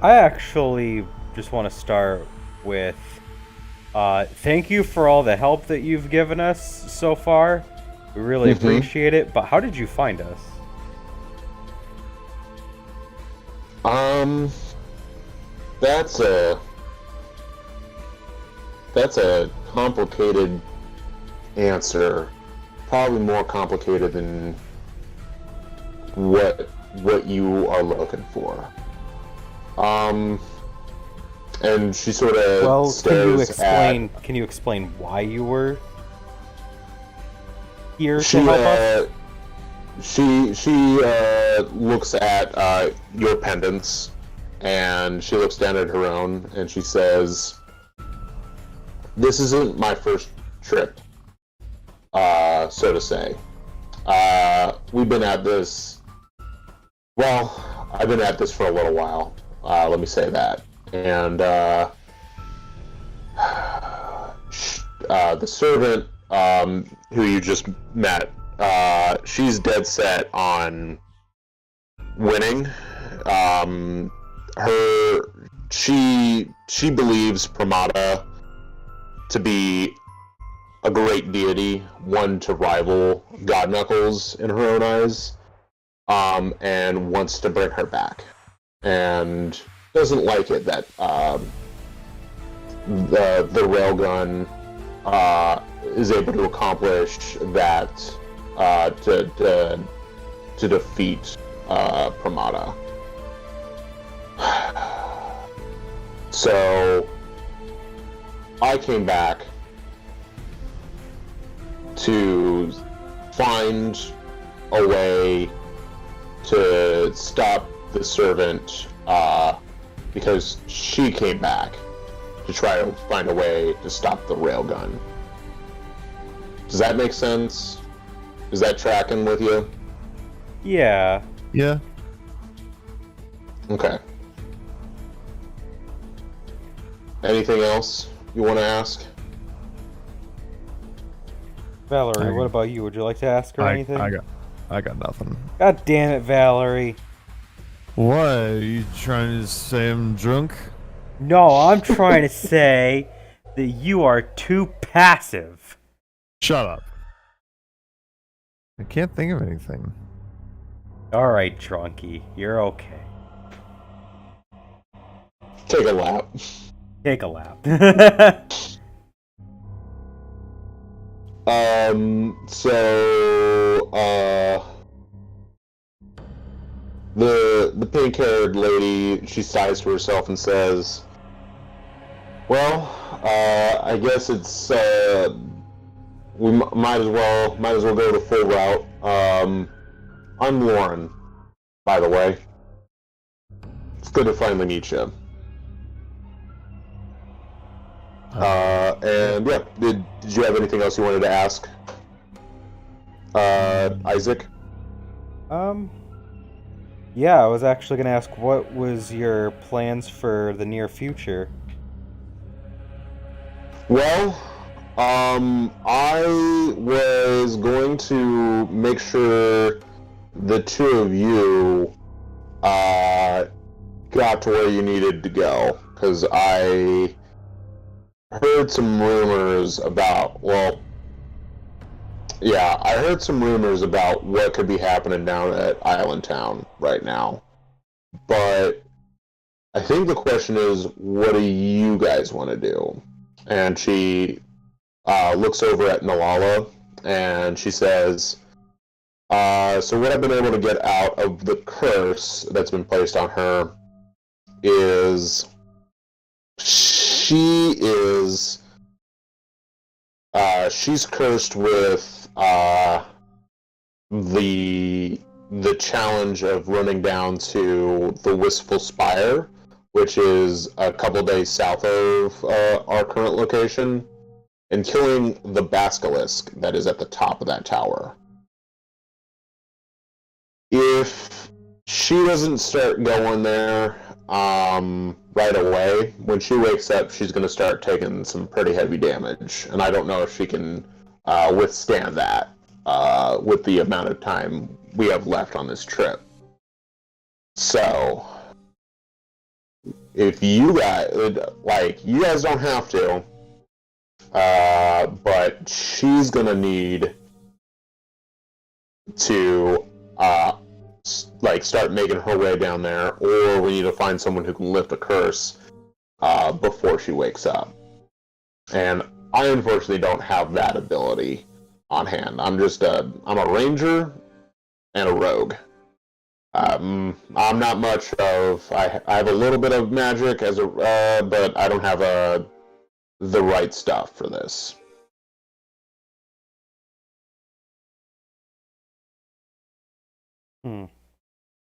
I actually just want to start with thank you for all the help that you've given us so far. We really appreciate it, but how did you find us? That's a complicated answer. Probably more complicated than what you are looking for. And she sort of stares at... Can you explain why you were here to help us? She looks at your pendants, and she looks down at her own, and she says, "This isn't my first trip, so to say. We've been at this... Well, I've been at this for a little while. Let me say that. And the servant, who you just met, she's dead set on winning. She believes Pramada to be a great deity, one to rival God Knuckles in her own eyes, and wants to bring her back, and doesn't like it that the railgun is able to accomplish that to defeat Pramada. So I came back to find a way to stop the servant, because she came back to try to find a way to stop the railgun. Does that make sense? Is that tracking with you? Yeah. Yeah. Okay. Anything else you want to ask? Valerie, what about you? Would you like to ask her anything? I got nothing. God damn it, Valerie. What? Are you trying to say I'm drunk? No, I'm trying to say that you are too passive. Shut up. I can't think of anything. Alright, Drunky. You're okay. Take a lap. Take a lap. The pink-haired lady, she sighs to herself and says, "Well, I guess it's we might as well go the full route. I'm Lauren, by the way. It's good to finally meet you." And yeah, did you have anything else you wanted to ask, Isaac? Yeah, I was actually gonna ask, what was your plans for the near future? Well, I was going to make sure the two of you got to where you needed to go, because I heard some rumors about, I heard some rumors about what could be happening down at Island Town right now. But I think the question is, what do you guys want to do? And she looks over at Nalala, and she says, so what I've been able to get out of the curse that's been placed on her is she's cursed with the challenge of running down to the Wistful Spire, which is a couple days south of our current location, and killing the basilisk that is at the top of that tower. If she doesn't start going there right away, when she wakes up, she's going to start taking some pretty heavy damage, and I don't know if she can withstand that with the amount of time we have left on this trip. So, if you guys, you guys don't have to, but she's going to need to start making her way down there, or we need to find someone who can lift a curse before she wakes up. And I unfortunately don't have that ability on hand. I'm a ranger and a rogue. I'm not much of. I have a little bit of magic but I don't have the right stuff for this.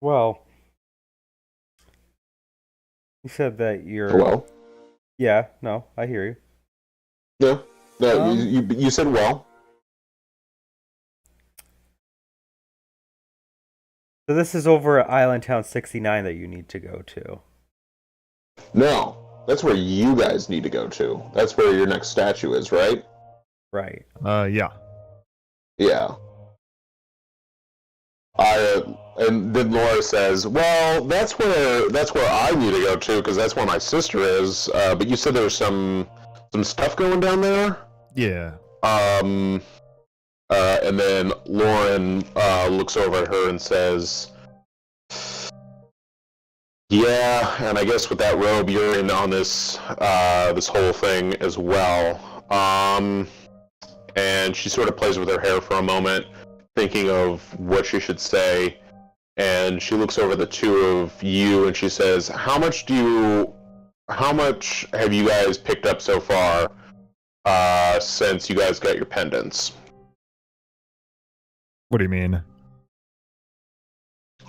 Well, you said that you're... Well? Yeah, no, I hear you. Yeah. No, you said well. So this is over at Island Town 69 that you need to go to. No, that's where you guys need to go to. That's where your next statue is, right? Right. Yeah. Yeah. And then Laura says, "Well, that's where I need to go to, because that's where my sister is. But you said there's some stuff going down there." Yeah. And then Lauren looks over at her and says, "Yeah, and I guess with that robe, you're in on this whole thing as well." And she sort of plays with her hair for a moment, thinking of what she should say. And she looks over the two of you and she says, how much have you guys picked up so far since you guys got your pendants? What do you mean?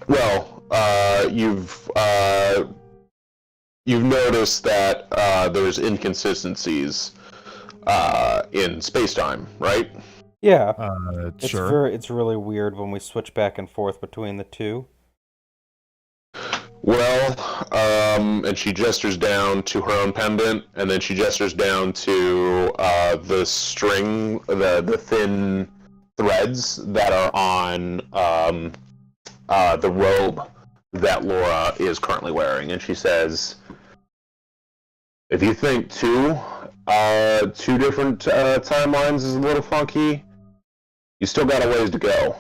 Well, you've noticed that there's inconsistencies in space-time, right? Yeah. Sure. It's really weird when we switch back and forth between the two. Well, and she gestures down to her own pendant, and then she gestures down to the string, the thin threads that are on the robe that Lora is currently wearing, and she says, if you think two different timelines is a little funky, you still got a ways to go.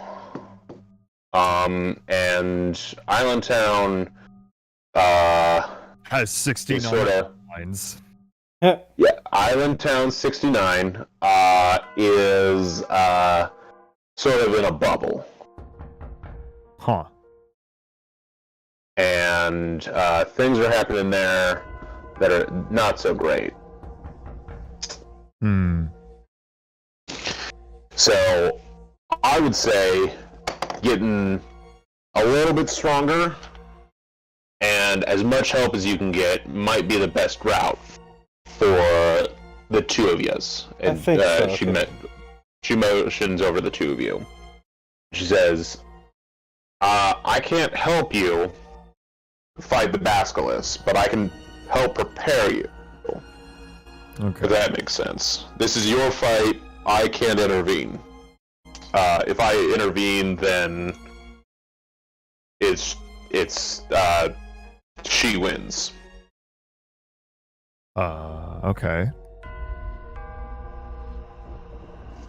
And Island Town has 69 sorta, lines. yeah, Island Town 69 is sort of in a bubble. Huh. And things are happening there that are not so great. So I would say getting a little bit stronger and as much help as you can get might be the best route for the two of yous. And I think so. She motions over the two of you. She says, I can't help you fight the Basilisk, but I can help prepare you. Okay. If that makes sense. This is your fight. I can't intervene. If I intervene, then it's she wins. Okay.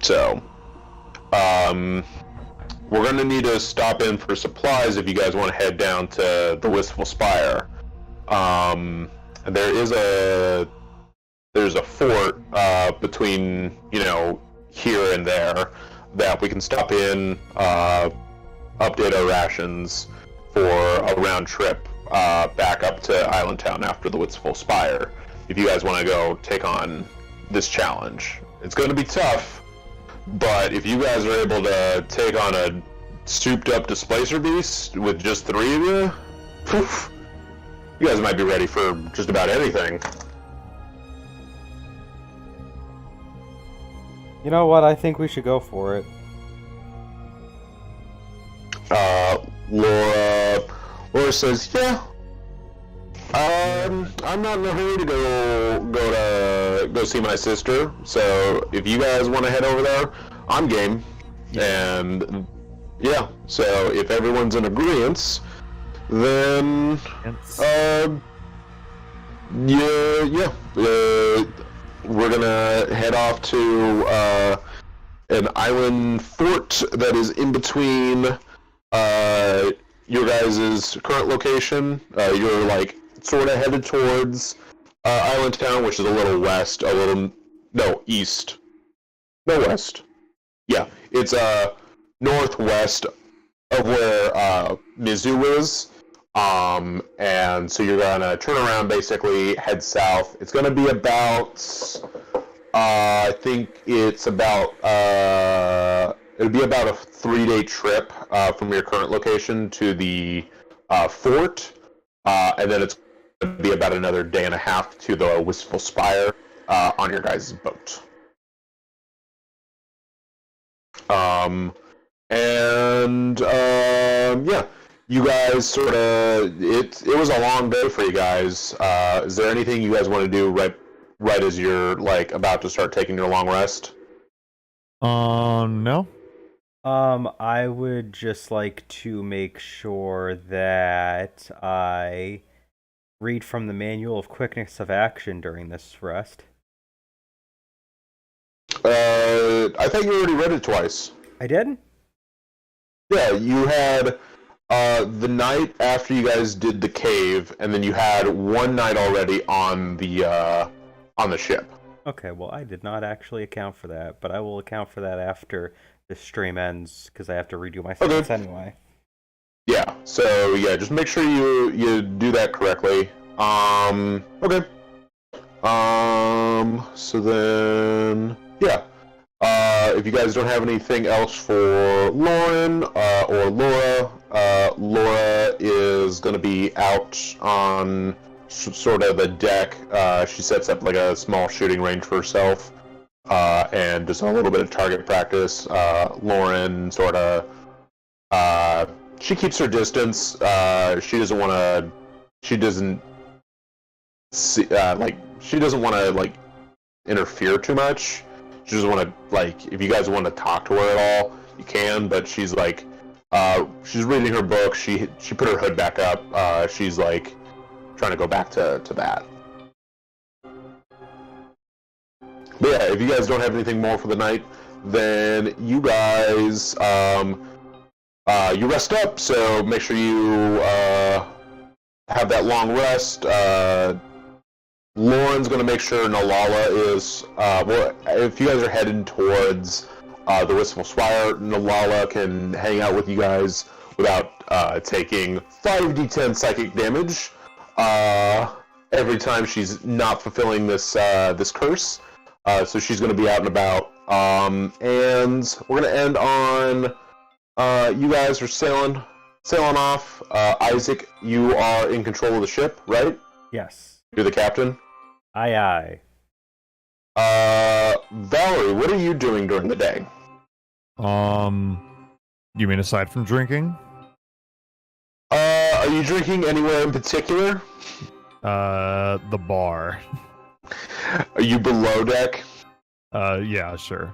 So, we're gonna need to stop in for supplies if you guys want to head down to the Wistful Spire. There's a fort between, here and there that we can stop in, update our rations for a round trip back up to Island Town after the Wistful Spire. If you guys want to go take on this challenge, it's going to be tough, but if you guys are able to take on a souped-up Displacer Beast with just 3 of you, poof, you guys might be ready for just about anything. You know what? I think we should go for it. Laura says, yeah. I'm not in a hurry to go see my sister. So if you guys want to head over there, I'm game. Yeah. And yeah, so if everyone's in agreement, then we're gonna head off to an island fort that is in between your guys' current location. You're like sort of headed towards Island Town, which is a little west, east. No, west. Yeah, it's northwest of where Mizu is. And so you're gonna turn around, basically head south. It's gonna be about, I think it's about, it'll be about a 3-day trip from your current location to the fort, and then it's gonna be about another day and a half to the Wistful Spire on your guys' boat. Yeah. You guys sort of, it was a long day for you guys. Is there anything you guys want to do right as you're like about to start taking your long rest? No. I would just like to make sure that I read from the manual of quickness of action during this rest. I thought you already read it twice. I did? Yeah, you had the night after you guys did the cave, and then you had one night already on the ship. Okay, well, I did not actually account for that, but I will account for that after the stream ends because I have to redo my sentence anyway. Yeah, so yeah, just make sure you do that correctly. Okay. So then, yeah. If you guys don't have anything else for Lauren or Laura, Laura is going to be out on sort of the deck. She sets up like a small shooting range for herself and does a little bit of target practice. Lauren sort of she keeps her distance. She doesn't want to. She doesn't see, she doesn't want to like interfere too much. She doesn't want to like. If you guys want to talk to her at all, you can. But she's like, she's reading her book. She put her hood back up. She's like trying to go back to that. But yeah, if you guys don't have anything more for the night, then you guys you rest up. So make sure you have that long rest. Lauren's going to make sure Nalala is, well, if you guys are heading towards the Wistful Spire, Nalala can hang out with you guys without taking 5d10 psychic damage every time she's not fulfilling this this curse. So she's going to be out and about. And we're going to end on you guys are sailing off. Isaac, you are in control of the ship, right? Yes. You're the captain? Aye, aye. Valerie, what are you doing during the day? You mean aside from drinking? Are you drinking anywhere in particular? The bar. Are you below deck? Yeah, sure.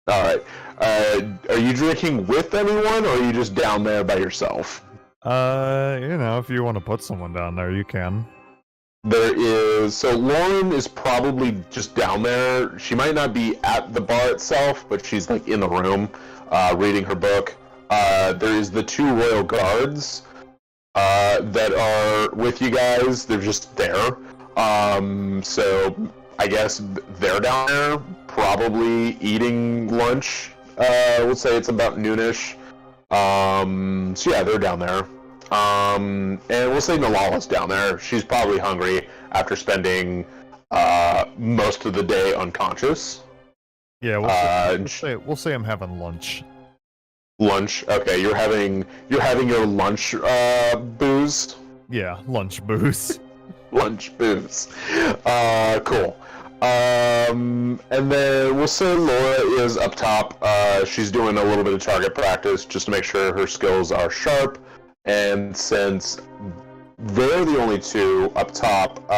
Alright. Are you drinking with anyone, or are you just down there by yourself? If you want to put someone down there, you can. So Lauren is probably just down there. She might not be at the bar itself, but she's like in the room, reading her book. There is the two royal guards that are with you guys. They're just there. So I guess they're down there, probably eating lunch. We'll say it's about noonish. So yeah, they're down there. And we'll say Nalala's down there. She's probably hungry after spending most of the day unconscious. Yeah, we'll say I'm having lunch. Lunch. Okay, you're having your lunch booze. Yeah, lunch booze. Lunch booze. Cool. And then we'll say Lora is up top. She's doing a little bit of target practice just to make sure her skills are sharp. And since they're the only two up top,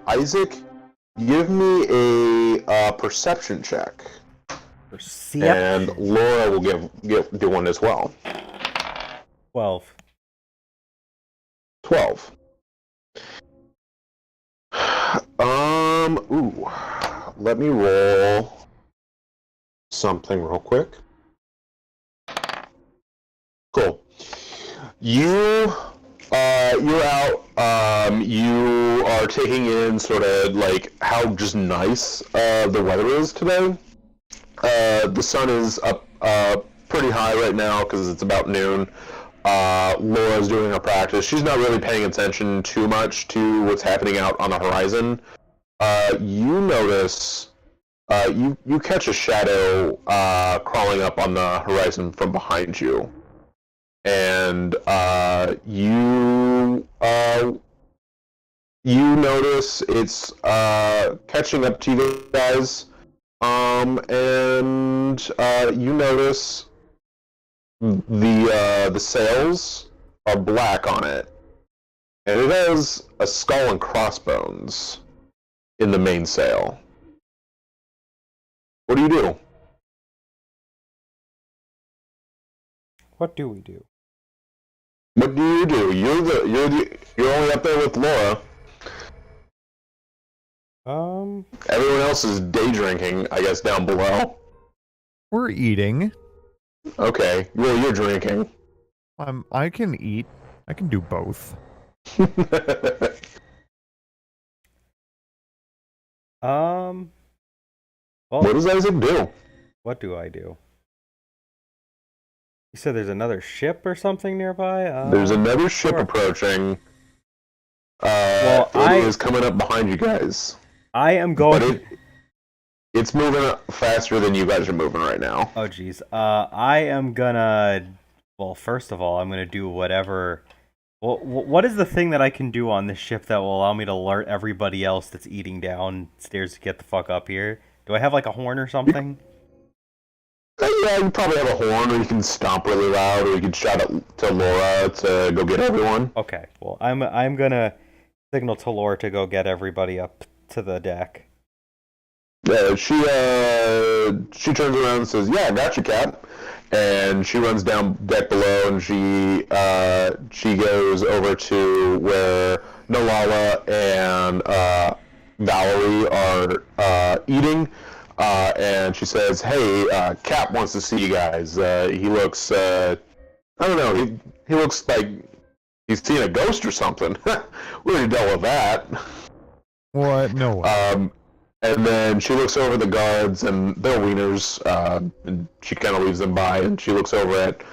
Isaac, give me a perception check. Perception. And Lora will do one as well. 12. 12. Let me roll something real quick. Cool. You're out. You are taking in sort of like how just nice the weather is today. The sun is up pretty high right now because it's about noon. Laura's doing her practice. She's not really paying attention too much to what's happening out on the horizon. You notice, you catch a shadow crawling up on the horizon from behind you. And you notice it's catching up to you guys. And you notice the sails are black on it, and it has a skull and crossbones in the mainsail. What do you do? What do we do? What do you do? You're only up there with Lora. Everyone else is day drinking, I guess, down below. We're eating. Okay, well, you're drinking. I can eat. I can do both. Well, What does Isaac do? what do I do? You said there's another ship or something nearby? There's another ship sure. approaching. Well, it is coming up behind you guys. I am going... But it's moving up faster than you guys are moving right now. Oh, jeez. I am gonna... Well, first of all, I'm gonna do whatever... Well, what is the thing that I can do on this ship that will allow me to alert everybody else that's eating downstairs to get the fuck up here? Do I have, like, a horn or something? Yeah, you probably have a horn, or you can stomp really loud, or you can shout to Lora to go get everyone. Okay, well, I'm gonna signal to Lora to go get everybody up to the deck. Yeah, she turns around and says, "Yeah, I got you, Cap." And she runs down deck below, and she goes over to where Nalala and Valerie are eating. And she says, "Hey, Cap wants to see you guys. He looks, I don't know, he looks like he's seen a ghost or something." We already dealt with that. What? No way. And then she looks over the guards, and they're wieners, and she kind of leaves them by, and she looks over at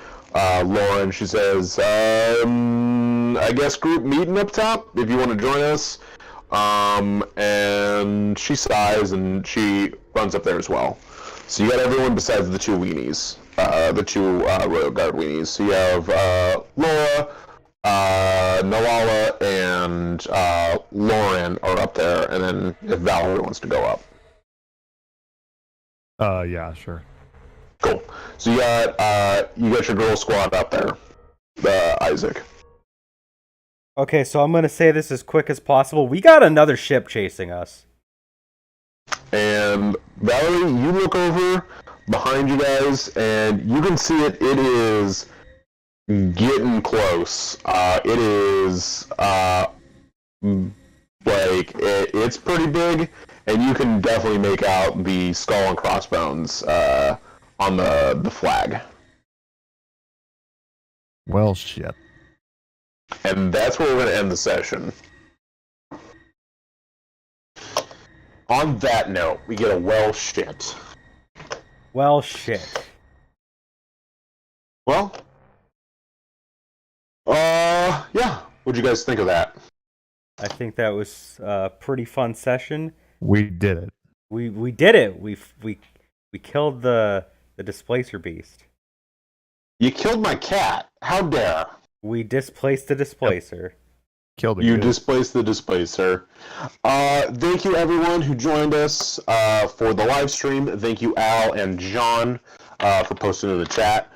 Laura, and she says, "I guess group meeting up top, if you want to join us." And she sighs, and she runs up there as well. So you got everyone besides the two weenies, the two Royal Guard weenies. So you have Laura, Nalala, and Lauren are up there, and then if Valerie wants to go up. Yeah, sure. Cool. So you got your girl squad up there, Isaac. Okay, so I'm gonna say this as quick as possible. We got another ship chasing us. And Valerie, you look over behind you guys, and you can see it. It is getting close. It is it's pretty big, and you can definitely make out the skull and crossbones on the flag. Well, shit. And that's where we're going to end the session. On that note, we get a well shit. Well, shit. Well, yeah. What'd you guys think of that? I think that was a pretty fun session. We did it. We did it. We killed the Displacer Beast. You killed my cat. How dare? We displaced the Displacer. Killed it. You good. displaced the Displacer. Thank you, everyone who joined us for the live stream. Thank you, Al and John, for posting in the chat.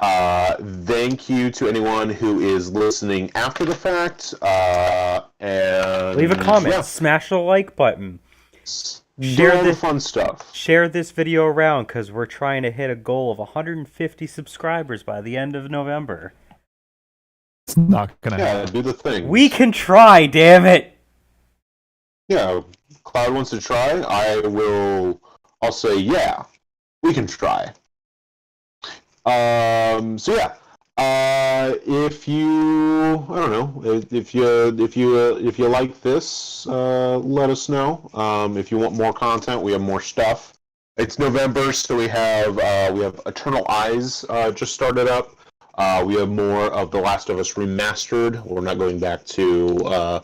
Thank you to anyone who is listening after the fact. And Leave a comment. Yeah, Smash the like button. share all the fun stuff. Share this video around because we're trying to hit a goal of 150 subscribers by the end of November. It's not gonna happen. Yeah, do the thing. We can try, damn it! Yeah, Cloud wants to try. I'll say, yeah, we can try. So yeah, if you, I don't know, if you like this, let us know. If you want more content, we have more stuff. It's November, so we have Eternal Eyes just started up. We have more of The Last of Us Remastered. We're not going back to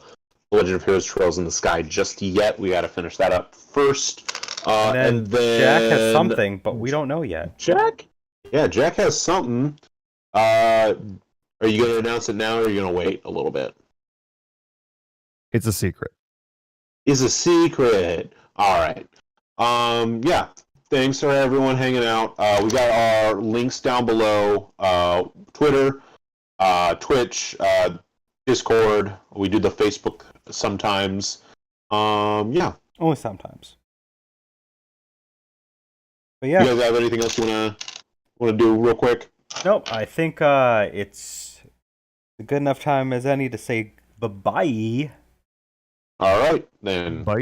Legend of Heroes Trails in the Sky just yet. We got to finish that up first. And then Jack has something, but we don't know yet. Jack? Yeah, Jack has something. Are you going to announce it now, or are you going to wait a little bit? It's a secret. It's a secret. All right. Yeah. Thanks for everyone hanging out. We got our links down below. Twitter, Twitch, Discord. We do the Facebook sometimes. Yeah. Only sometimes. But yeah. You guys have anything else you wanna do real quick? Nope, I think it's a good enough time as any to say bye-bye. All right, then. Bye.